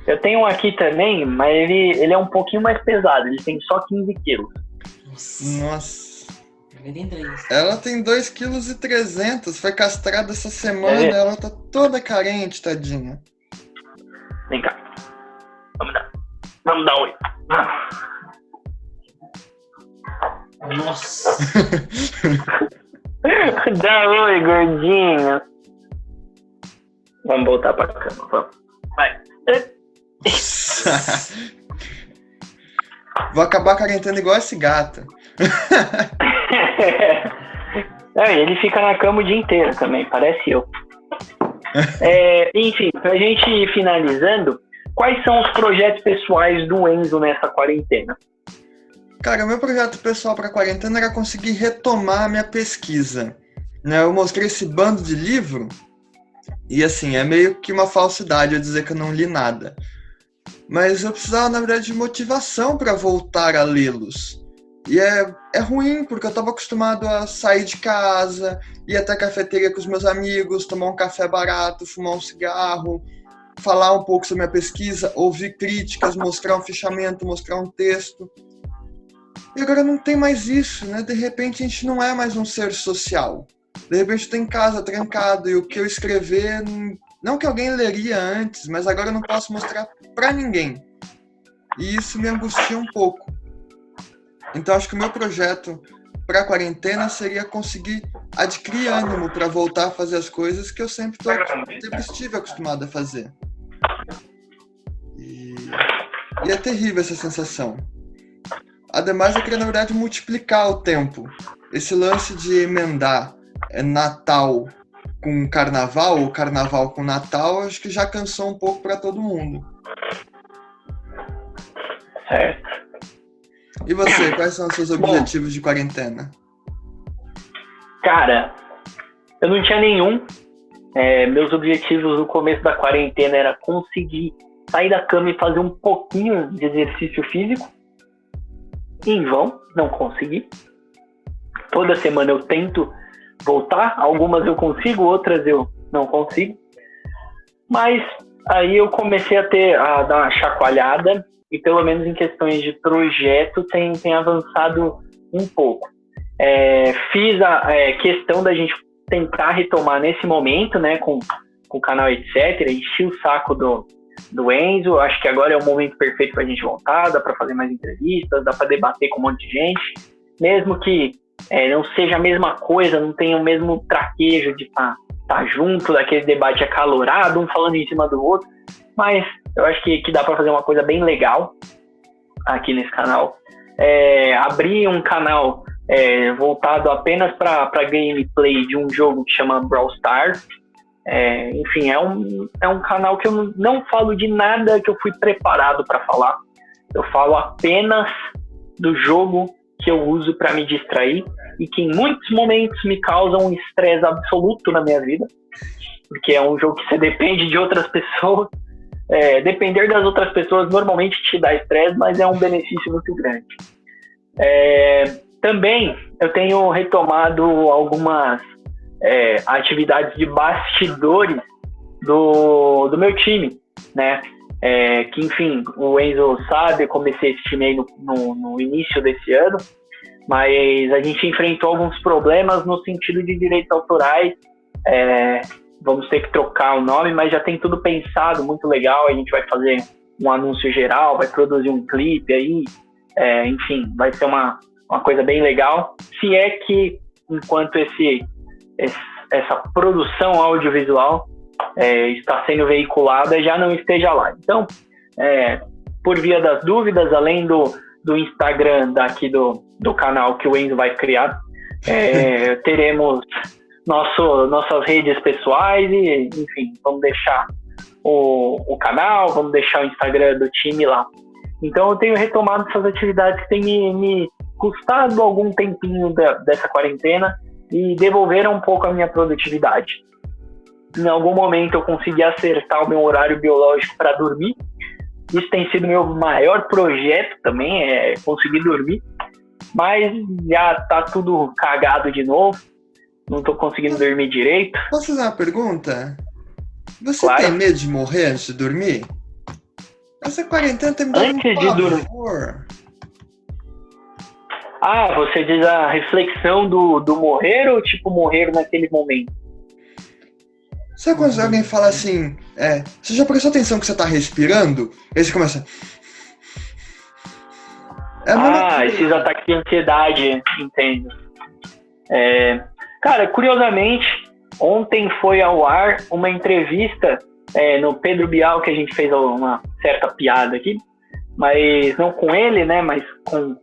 Eu tenho um aqui também, mas ele é um pouquinho mais pesado, ele tem só 15 quilos. Nossa. Eu Ela tem 2,3 kg, foi castrada essa semana, ela tá toda carente, tadinha. Vem cá. Vamos dar um oi. Nossa. Dá oi, gordinho. Vamos voltar pra cama, vamos. Vai. Vou acabar a quarentena igual esse gato. Ele fica na cama o dia inteiro também, parece eu. Enfim, pra gente ir finalizando, quais são os projetos pessoais do Enzo nessa quarentena? Cara, o meu projeto pessoal para a quarentena era conseguir retomar a minha pesquisa. Né? Eu mostrei esse bando de livro e, assim, é meio que uma falsidade eu dizer que eu não li nada. Mas eu precisava, na verdade, de motivação para voltar a lê-los. E é ruim, porque eu estava acostumado a sair de casa, ir até a cafeteria com os meus amigos, tomar um café barato, fumar um cigarro, falar um pouco sobre a minha pesquisa, ouvir críticas, mostrar um fichamento, mostrar um texto. E agora não tem mais isso, né? De repente a gente não é mais um ser social. De repente eu tô em casa, trancado, e o que eu escrever, não que alguém leria antes, mas agora eu não posso mostrar pra ninguém. E isso me angustia um pouco. Então acho que o meu projeto pra quarentena seria conseguir adquirir ânimo para voltar a fazer as coisas que eu sempre estive acostumado a fazer. E é terrível essa sensação. Ademais, eu queria, na verdade, multiplicar o tempo. Esse lance de emendar Natal com Carnaval, ou Carnaval com Natal, acho que já cansou um pouco para todo mundo. Certo. E você, quais são os seus objetivos de quarentena? Cara, eu não tinha nenhum. Meus objetivos no começo da quarentena era conseguir sair da cama e fazer um pouquinho de exercício físico. Em vão, não consegui. Toda semana eu tento voltar. Algumas eu consigo, outras eu não consigo. Mas Aí eu comecei a dar uma chacoalhada e pelo menos em questões de projeto tem avançado um pouco. Fiz a questão da gente tentar retomar nesse momento, né, com o canal, etc. Enchi o saco do Enzo. Acho que agora é o momento perfeito para a gente voltar, dá para fazer mais entrevistas, dá para debater com um monte de gente, mesmo que não seja a mesma coisa, não tenha o mesmo traquejo de estar junto, daquele debate acalorado, um falando em cima do outro, mas eu acho que dá para fazer uma coisa bem legal aqui nesse canal. Abri um canal voltado apenas para gameplay de um jogo que chama Brawl Stars. Enfim, é um canal que eu não falo de nada que eu fui preparado para falar. Eu falo apenas do jogo que eu uso para me distrair e que em muitos momentos me causa um estresse absoluto na minha vida, porque é um jogo que você depende de outras pessoas. Depender das outras pessoas normalmente te dá estresse, mas é um benefício muito grande. Também eu tenho retomado algumas atividades de bastidores do meu time, né? Que, enfim, o Enzo sabe, eu comecei esse time aí no início desse ano, mas a gente enfrentou alguns problemas no sentido de direitos autorais. Vamos ter que trocar o nome, mas já tem tudo pensado, muito legal. A gente vai fazer um anúncio geral, vai produzir um clipe aí, enfim, vai ser uma coisa bem legal. Se é que, enquanto essa produção audiovisual está sendo veiculada, já não esteja lá. Então, por via das dúvidas, além do Instagram daqui do canal que o Enzo vai criar, teremos nossas redes pessoais e, enfim, vamos deixar o canal, vamos deixar o Instagram do time lá. Então eu tenho retomado essas atividades que têm me custado algum tempinho dessa quarentena e devolveram um pouco a minha produtividade. Em algum momento eu consegui acertar o meu horário biológico para dormir. Isso tem sido meu maior projeto também, conseguir dormir. Mas já tá tudo cagado de novo. Não tô conseguindo dormir direito. Posso fazer uma pergunta? Você Claro. tem medo de morrer antes de dormir? Essa quarentena tem me dado Antes de dormir. Você diz a reflexão do morrer ou tipo morrer naquele momento? Sabe quando alguém fala assim, você já prestou atenção que você tá respirando? Aí você começa... Esses ataques de ansiedade, entendo. Cara, curiosamente, ontem foi ao ar uma entrevista no Pedro Bial, que a gente fez uma certa piada aqui, mas não com ele, né, mas com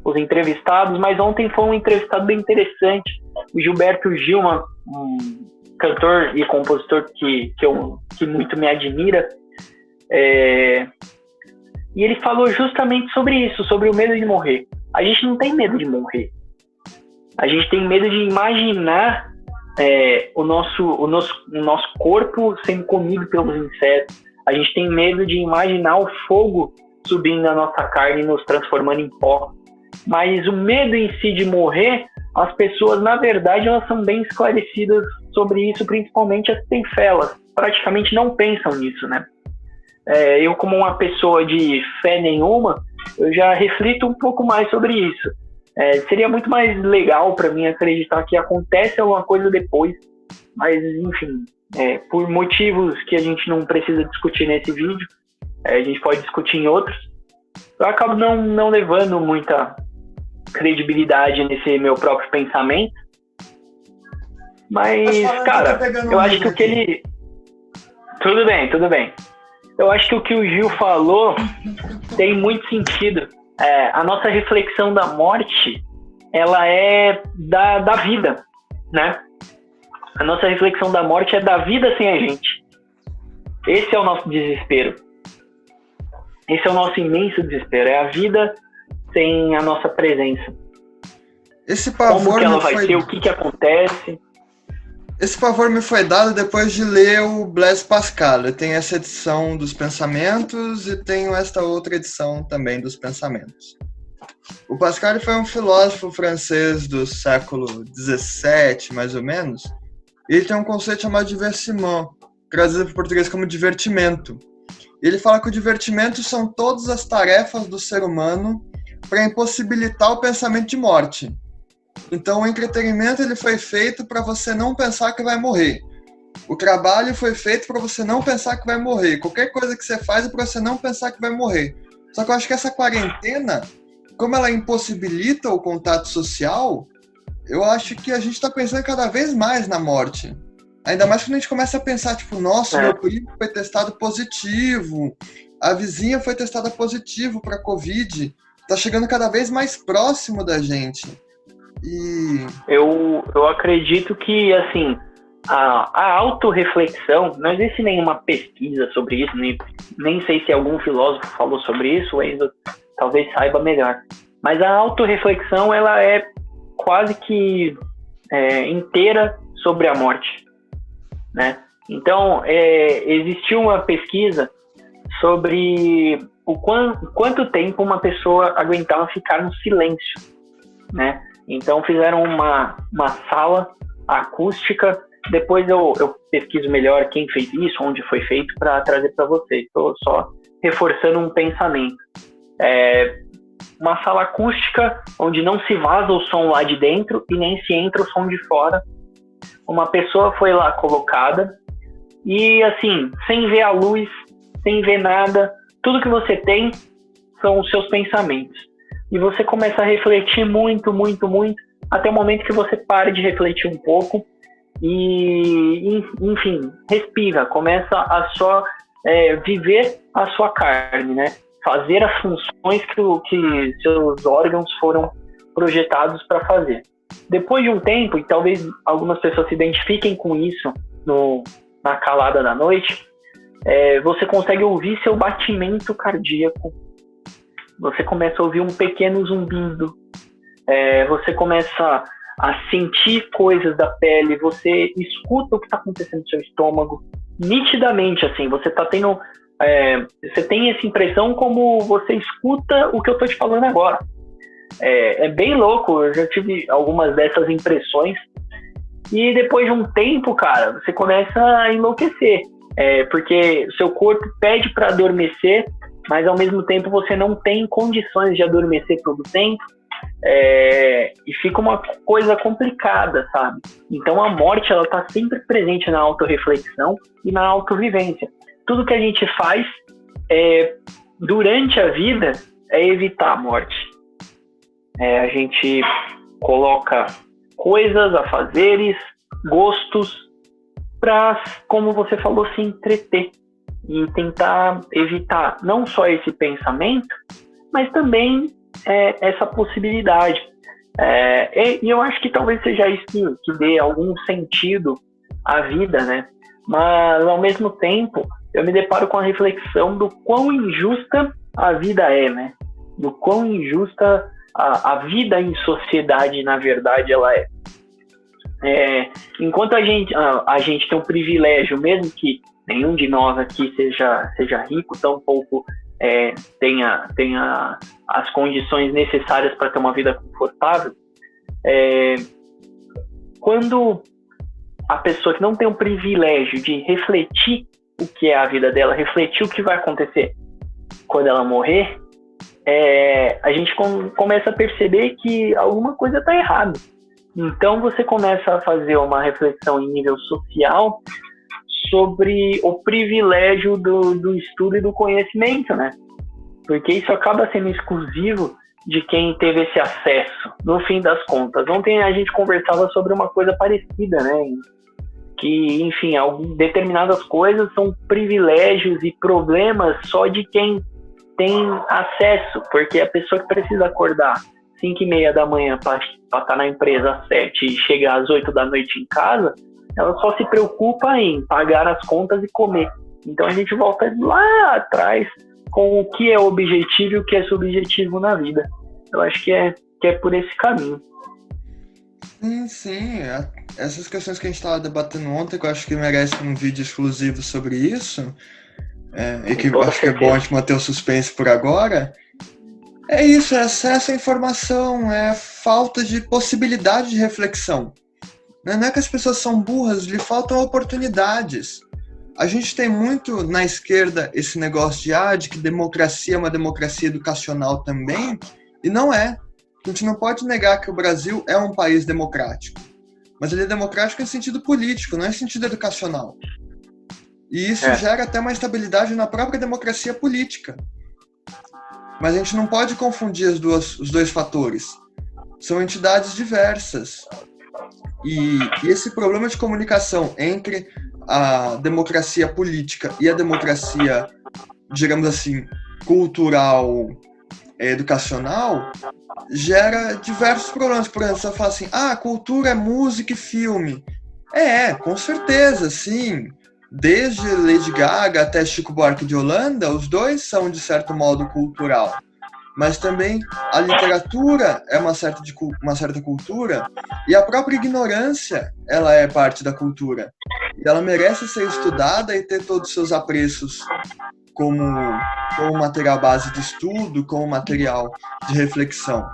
os entrevistados. Mas ontem foi um entrevistado bem interessante, o Gilberto Gilman, um cantor e compositor que muito me admira, e ele falou justamente sobre isso, sobre o medo de morrer. A gente não tem medo de morrer. A gente tem medo de imaginar o nosso corpo sendo comido pelos insetos. A gente tem medo de imaginar o fogo subindo na nossa carne e nos transformando em pó. Mas o medo em si de morrer, as pessoas, na verdade, elas são bem esclarecidas sobre isso, principalmente as que têm fé. Elas praticamente não pensam nisso, né? Eu, como uma pessoa de fé nenhuma, eu já reflito um pouco mais sobre isso. Seria muito mais legal para mim acreditar que acontece alguma coisa depois, mas, enfim, por motivos que a gente não precisa discutir nesse vídeo, a gente pode discutir em outros, eu acabo não levando muita credibilidade nesse meu próprio pensamento. Mas, cara, eu acho que o que ele... Tudo bem. Eu acho que o que o Gil falou tem muito sentido. A nossa reflexão da morte, ela é da vida, né? A nossa reflexão da morte é da vida sem a gente. Esse é o nosso desespero. Esse é o nosso imenso desespero. É a vida sem a nossa presença. Esse pavor como que ela vai ser, o que acontece. Esse pavor me foi dado depois de ler o Blaise Pascal. Eu tenho essa edição dos pensamentos e tenho esta outra edição também dos pensamentos. O Pascal foi um filósofo francês do século XVII, mais ou menos. Ele tem um conceito chamado divertissement, traduzido para o português como divertimento. Ele fala que o divertimento são todas as tarefas do ser humano para impossibilitar o pensamento de morte. Então, o entretenimento ele foi feito para você não pensar que vai morrer. O trabalho foi feito para você não pensar que vai morrer. Qualquer coisa que você faz é para você não pensar que vai morrer. Só que eu acho que essa quarentena, como ela impossibilita o contato social, eu acho que a gente está pensando cada vez mais na morte. Ainda mais quando a gente começa a pensar, tipo, nossa, meu primo foi testado positivo, a vizinha foi testada positivo para Covid. Tá chegando cada vez mais próximo da gente. E eu acredito que, assim, a autorreflexão, não existe nenhuma pesquisa sobre isso, nem sei se algum filósofo falou sobre isso, o Enzo talvez saiba melhor. Mas a autorreflexão, ela é quase que inteira sobre a morte, né? Então, existiu uma pesquisa sobre quanto tempo uma pessoa aguentava ficar no silêncio, né? Então, fizeram uma sala acústica. Depois eu pesquiso melhor quem fez isso, onde foi feito, para trazer para vocês. Estou só reforçando um pensamento. Uma sala acústica onde não se vaza o som lá de dentro e nem se entra o som de fora. Uma pessoa foi lá colocada e, assim, sem ver a luz, sem ver nada, tudo que você tem são os seus pensamentos. E você começa a refletir muito, muito, muito, até o momento que você para de refletir um pouco e, enfim, respira, começa a só viver a sua carne, né? Fazer as funções que seus órgãos foram projetados para fazer. Depois de um tempo, e talvez algumas pessoas se identifiquem com isso na calada da noite, você consegue ouvir seu batimento cardíaco, você começa a ouvir um pequeno zumbido, você começa a sentir coisas da pele, você escuta o que está acontecendo no seu estômago, nitidamente, assim, você tá tendo... você tem essa impressão como você escuta o que eu estou te falando agora. É bem louco, eu já tive algumas dessas impressões. E depois de um tempo, cara, você começa a enlouquecer. Porque o seu corpo pede para adormecer, mas ao mesmo tempo você não tem condições de adormecer todo o tempo. E fica uma coisa complicada, sabe? Então a morte, ela tá sempre presente na autorreflexão e na autovivência. Tudo que a gente faz durante a vida é evitar a morte. A gente coloca coisas, afazeres, gostos para, como você falou, se entreter e tentar evitar não só esse pensamento, mas também essa possibilidade. E eu acho que talvez seja isso que dê algum sentido à vida, né? Mas, ao mesmo tempo, eu me deparo com a reflexão do quão injusta a vida é, né? Do quão injusta a vida em sociedade, na verdade, ela é. Enquanto a gente tem um privilégio, mesmo que nenhum de nós aqui seja rico, tampouco tenha as condições necessárias para ter uma vida confortável, quando a pessoa que não tem o privilégio de refletir o que é a vida dela, refletir o que vai acontecer quando ela morrer, a gente começa a perceber que alguma coisa está errada. Então você começa a fazer uma reflexão em nível social sobre o privilégio do estudo e do conhecimento, né? Porque isso acaba sendo exclusivo de quem teve esse acesso, no fim das contas. Ontem a gente conversava sobre uma coisa parecida, né? Que, enfim, determinadas coisas são privilégios e problemas só de quem tem acesso, porque a pessoa que precisa acordar 5h30 da manhã para estar na empresa às 7 e chegar às 8 da noite em casa, ela só se preocupa em pagar as contas e comer. Então a gente volta lá atrás com o que é objetivo e o que é subjetivo na vida. Eu acho que é por esse caminho. Sim. Essas questões que a gente estava debatendo ontem, que eu acho que merece um vídeo exclusivo sobre isso, e que eu acho que é bom a gente manter o suspense por agora, é isso, é acesso à informação, é falta de possibilidade de reflexão. Não é que as pessoas são burras, lhe faltam oportunidades. A gente tem muito na esquerda esse negócio de que democracia é uma democracia educacional também, e não é. A gente não pode negar que o Brasil é um país democrático, mas ele é democrático em sentido político, não em sentido educacional. E isso gera até uma instabilidade na própria democracia política. Mas a gente não pode confundir os dois fatores. São entidades diversas. E esse problema de comunicação entre a democracia política e a democracia, digamos assim, cultural, educacional, gera diversos problemas. Por exemplo, você fala assim, cultura é música e filme. Com certeza, sim. Desde Lady Gaga até Chico Buarque de Holanda, os dois são, de certo modo, cultural. Mas também a literatura é uma certa cultura, e a própria ignorância, ela é parte da cultura. E ela merece ser estudada e ter todos os seus apreços como material base de estudo, como material de reflexão.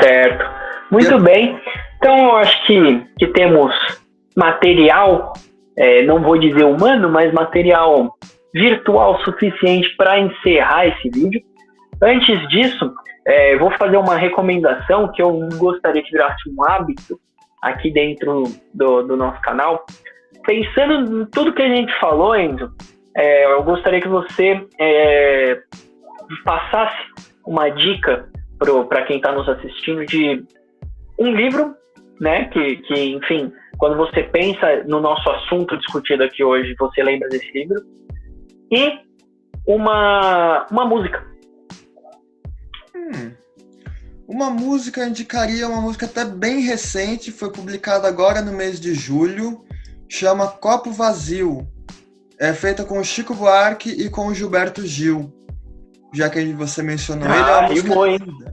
Certo. Muito bem. Então, eu acho que temos material, não vou dizer humano, mas material virtual suficiente para encerrar esse vídeo. Antes disso, vou fazer uma recomendação que eu gostaria que virasse um hábito aqui dentro do nosso canal. Pensando em tudo que a gente falou, Enzo, eu gostaria que você passasse uma dica para quem está nos assistindo de um livro, né, que, enfim, quando você pensa no nosso assunto discutido aqui hoje, você lembra desse livro, e uma música. Uma música, eu indicaria uma música até bem recente, foi publicada agora no mês de julho, chama Copo Vazio. É feita com o Chico Buarque e com o Gilberto Gil. Já que você mencionou ele, é uma música linda.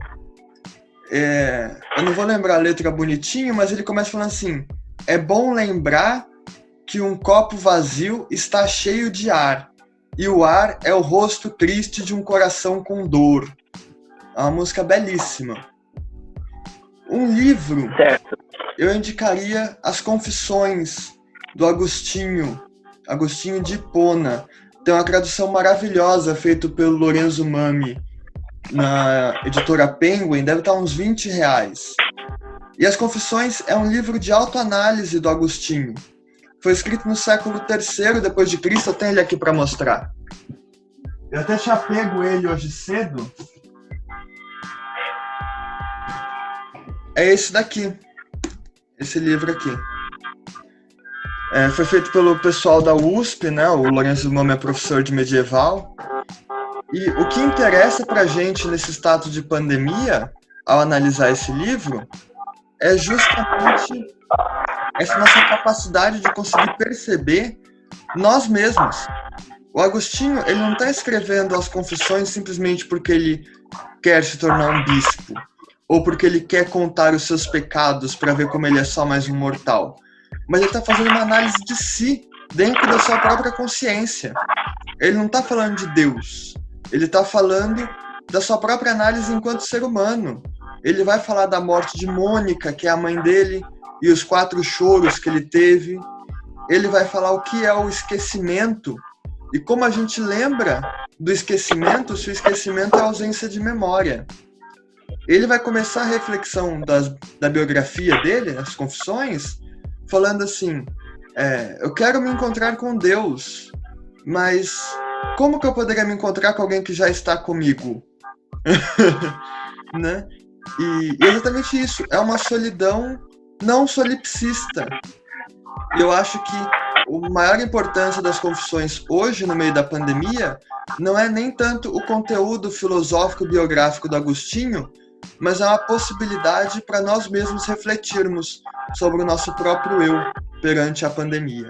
Eu não vou lembrar a letra bonitinho, mas ele começa falando assim: é bom lembrar que um copo vazio está cheio de ar, e o ar é o rosto triste de um coração com dor. É uma música belíssima. Um livro, eu indicaria As Confissões, do Agostinho de Hipona. Tem uma tradução maravilhosa feita pelo Lorenzo Mami na editora Penguin, deve estar uns R$20. E As Confissões é um livro de autoanálise do Agostinho. Foi escrito no século III depois de Cristo, eu tenho ele aqui para mostrar. Eu até tinha pego ele hoje cedo. É esse daqui. Esse livro aqui. Foi feito pelo pessoal da USP, né? O Lourenço Mami é professor de medieval. E o que interessa pra gente nesse status de pandemia, ao analisar esse livro, é justamente essa nossa capacidade de conseguir perceber nós mesmos. O Agostinho, ele não está escrevendo as confissões simplesmente porque ele quer se tornar um bispo, ou porque ele quer contar os seus pecados para ver como ele é só mais um mortal. Mas ele está fazendo uma análise de si, dentro da sua própria consciência. Ele não está falando de Deus. Ele está falando da sua própria análise enquanto ser humano. Ele vai falar da morte de Mônica, que é a mãe dele, e os 4 choros que ele teve. Ele vai falar o que é o esquecimento e como a gente lembra do esquecimento se o esquecimento é a ausência de memória. Ele vai começar a reflexão da biografia dele, as confissões, falando assim: eu quero me encontrar com Deus, mas como que eu poderia me encontrar com alguém que já está comigo? Né? E exatamente isso, é uma solidão não solipsista. Eu acho que a maior importância das confissões hoje, no meio da pandemia, não é nem tanto o conteúdo filosófico biográfico do Agostinho, mas é uma possibilidade para nós mesmos refletirmos sobre o nosso próprio eu perante a pandemia.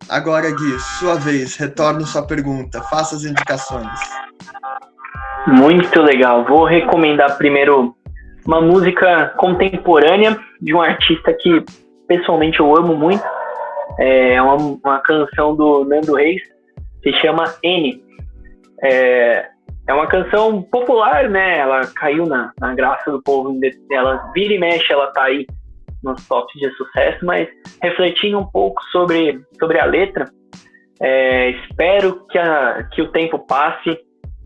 Agora, Gui, sua vez, retorno sua pergunta, faça as indicações. Muito legal. Vou recomendar primeiro uma música contemporânea de um artista que pessoalmente eu amo muito. É uma canção do Nando Reis, se chama N. É uma canção popular, né? Ela caiu na graça do povo. Ela vira e mexe, ela tá aí nos tops de sucesso, mas refletindo um pouco sobre a letra, espero que o tempo passe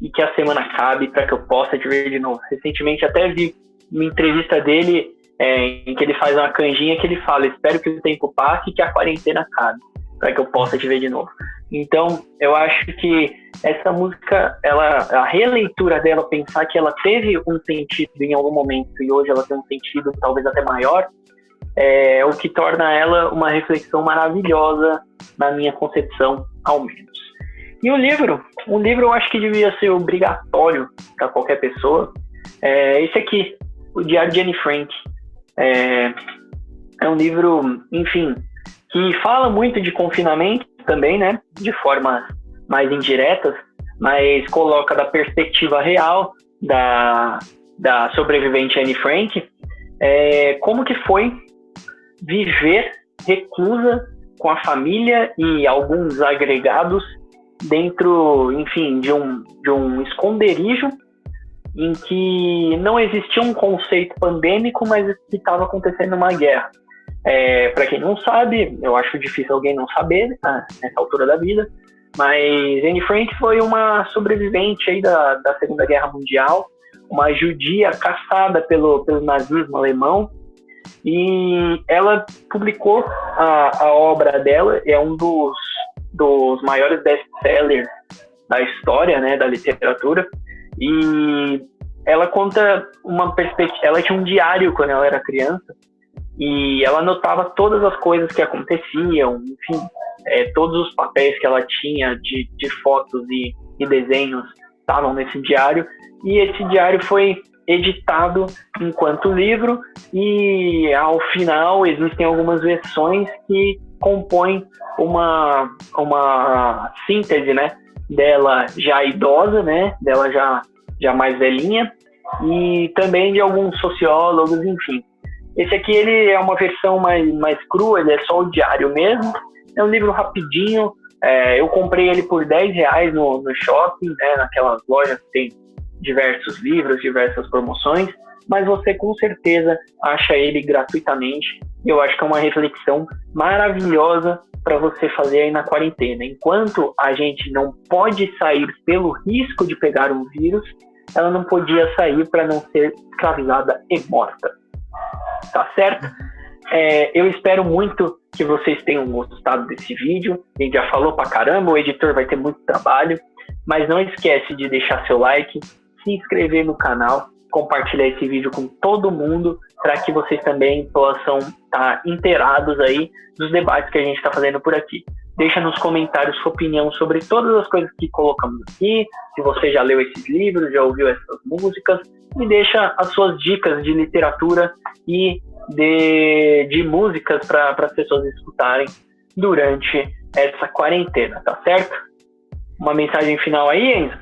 e que a semana acabe para que eu possa te ver de novo. Recentemente até vi uma entrevista dele em que ele faz uma canjinha que ele fala: espero que o tempo passe e que a quarentena acabe para que eu possa te ver de novo. Então, eu acho que essa música, a releitura dela, pensar que ela teve um sentido em algum momento e hoje ela tem um sentido talvez até maior, é o que torna ela uma reflexão maravilhosa na minha concepção, ao menos. E o livro eu acho que devia ser obrigatório para qualquer pessoa. Esse aqui, o Diário de Anne Frank. É um livro, enfim, que fala muito de confinamento também, né? De formas mais indiretas, mas coloca da perspectiva real da sobrevivente Anne Frank, como que foi viver reclusa com a família e alguns agregados dentro, enfim, de um esconderijo em que não existia um conceito pandêmico, mas que estava acontecendo uma guerra. Para quem não sabe, eu acho difícil alguém não saber nessa altura da vida, mas Anne Frank foi uma sobrevivente aí da Segunda Guerra Mundial, uma judia caçada pelo nazismo alemão, e ela publicou a obra dela, é um dos maiores best-sellers da história, né, da literatura, e ela conta uma perspectiva. Ela tinha um diário quando ela era criança, e ela anotava todas as coisas que aconteciam, enfim, todos os papéis que ela tinha de fotos e desenhos estavam nesse diário, e esse diário foi editado enquanto livro, e ao final existem algumas versões que compõem uma síntese, né, dela já idosa, né, dela já mais velhinha, e também de alguns sociólogos, enfim. Esse aqui ele é uma versão mais crua, ele é só o diário mesmo. É um livro rapidinho. Eu comprei ele por R$10 no shopping, né, naquelas lojas que tem diversos livros, diversas promoções, mas você com certeza acha ele gratuitamente. Eu acho que é uma reflexão maravilhosa para você fazer aí na quarentena. Enquanto a gente não pode sair pelo risco de pegar um vírus, ela não podia sair para não ser escravizada e morta. Tá certo? Eu espero muito que vocês tenham gostado desse vídeo. A gente já falou pra caramba, o editor vai ter muito trabalho, mas não esquece de deixar seu like, se inscrever no canal, compartilhar esse vídeo com todo mundo, para que vocês também possam estar inteirados aí dos debates que a gente está fazendo por aqui. Deixa nos comentários sua opinião sobre todas as coisas que colocamos aqui, se você já leu esses livros, já ouviu essas músicas, e deixa as suas dicas de literatura e de músicas para as pessoas escutarem durante essa quarentena, tá certo? Uma mensagem final aí, Enzo?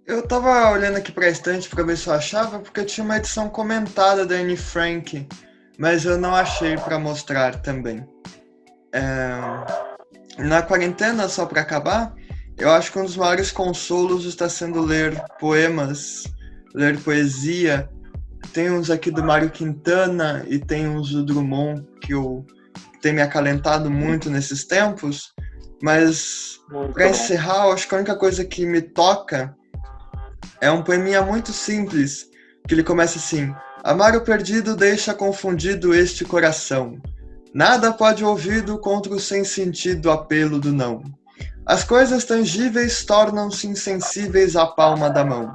Eu tava olhando aqui pra estante pra ver se eu achava, porque eu tinha uma edição comentada da Anne Frank, mas eu não achei pra mostrar também. Na quarentena, só pra acabar, eu acho que um dos maiores consolos está sendo ler poemas, ler poesia. Tem uns aqui do Mário Quintana e tem uns do Drummond que tem me acalentado muito nesses tempos, mas para encerrar, eu acho que a única coisa que me toca é um poeminha muito simples, que ele começa assim: amar o perdido deixa confundido este coração, nada pode ouvido contra o sem sentido apelo do não, as coisas tangíveis tornam-se insensíveis à palma da mão,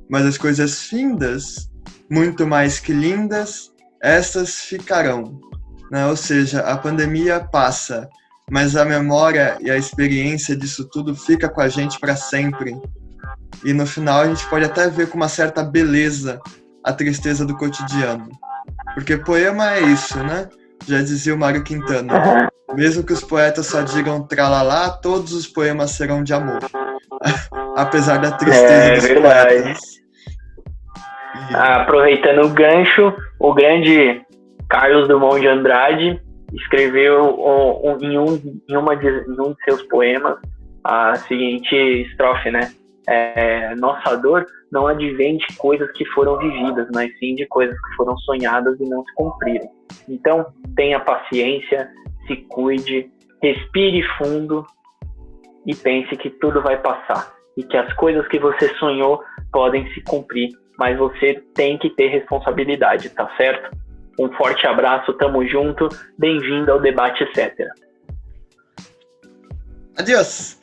mas as coisas findas, muito mais que lindas, estas ficarão, né? Ou seja, a pandemia passa, mas a memória e a experiência disso tudo fica com a gente para sempre. E no final a gente pode até ver com uma certa beleza a tristeza do cotidiano. Porque poema é isso, né? Já dizia o Mário Quintana. Mesmo que os poetas só digam tralalá, todos os poemas serão de amor. Apesar da tristeza dos poetas. Aproveitando o gancho, o grande Carlos Drummond de Andrade escreveu em um de seus poemas a seguinte estrofe, né? Nossa dor não advém de coisas que foram vividas, mas sim de coisas que foram sonhadas e não se cumpriram. Então, tenha paciência, se cuide, respire fundo e pense que tudo vai passar e que as coisas que você sonhou podem se cumprir, mas você tem que ter responsabilidade, tá certo? Um forte abraço, tamo junto, bem-vindo ao Debate Etc. Adiós!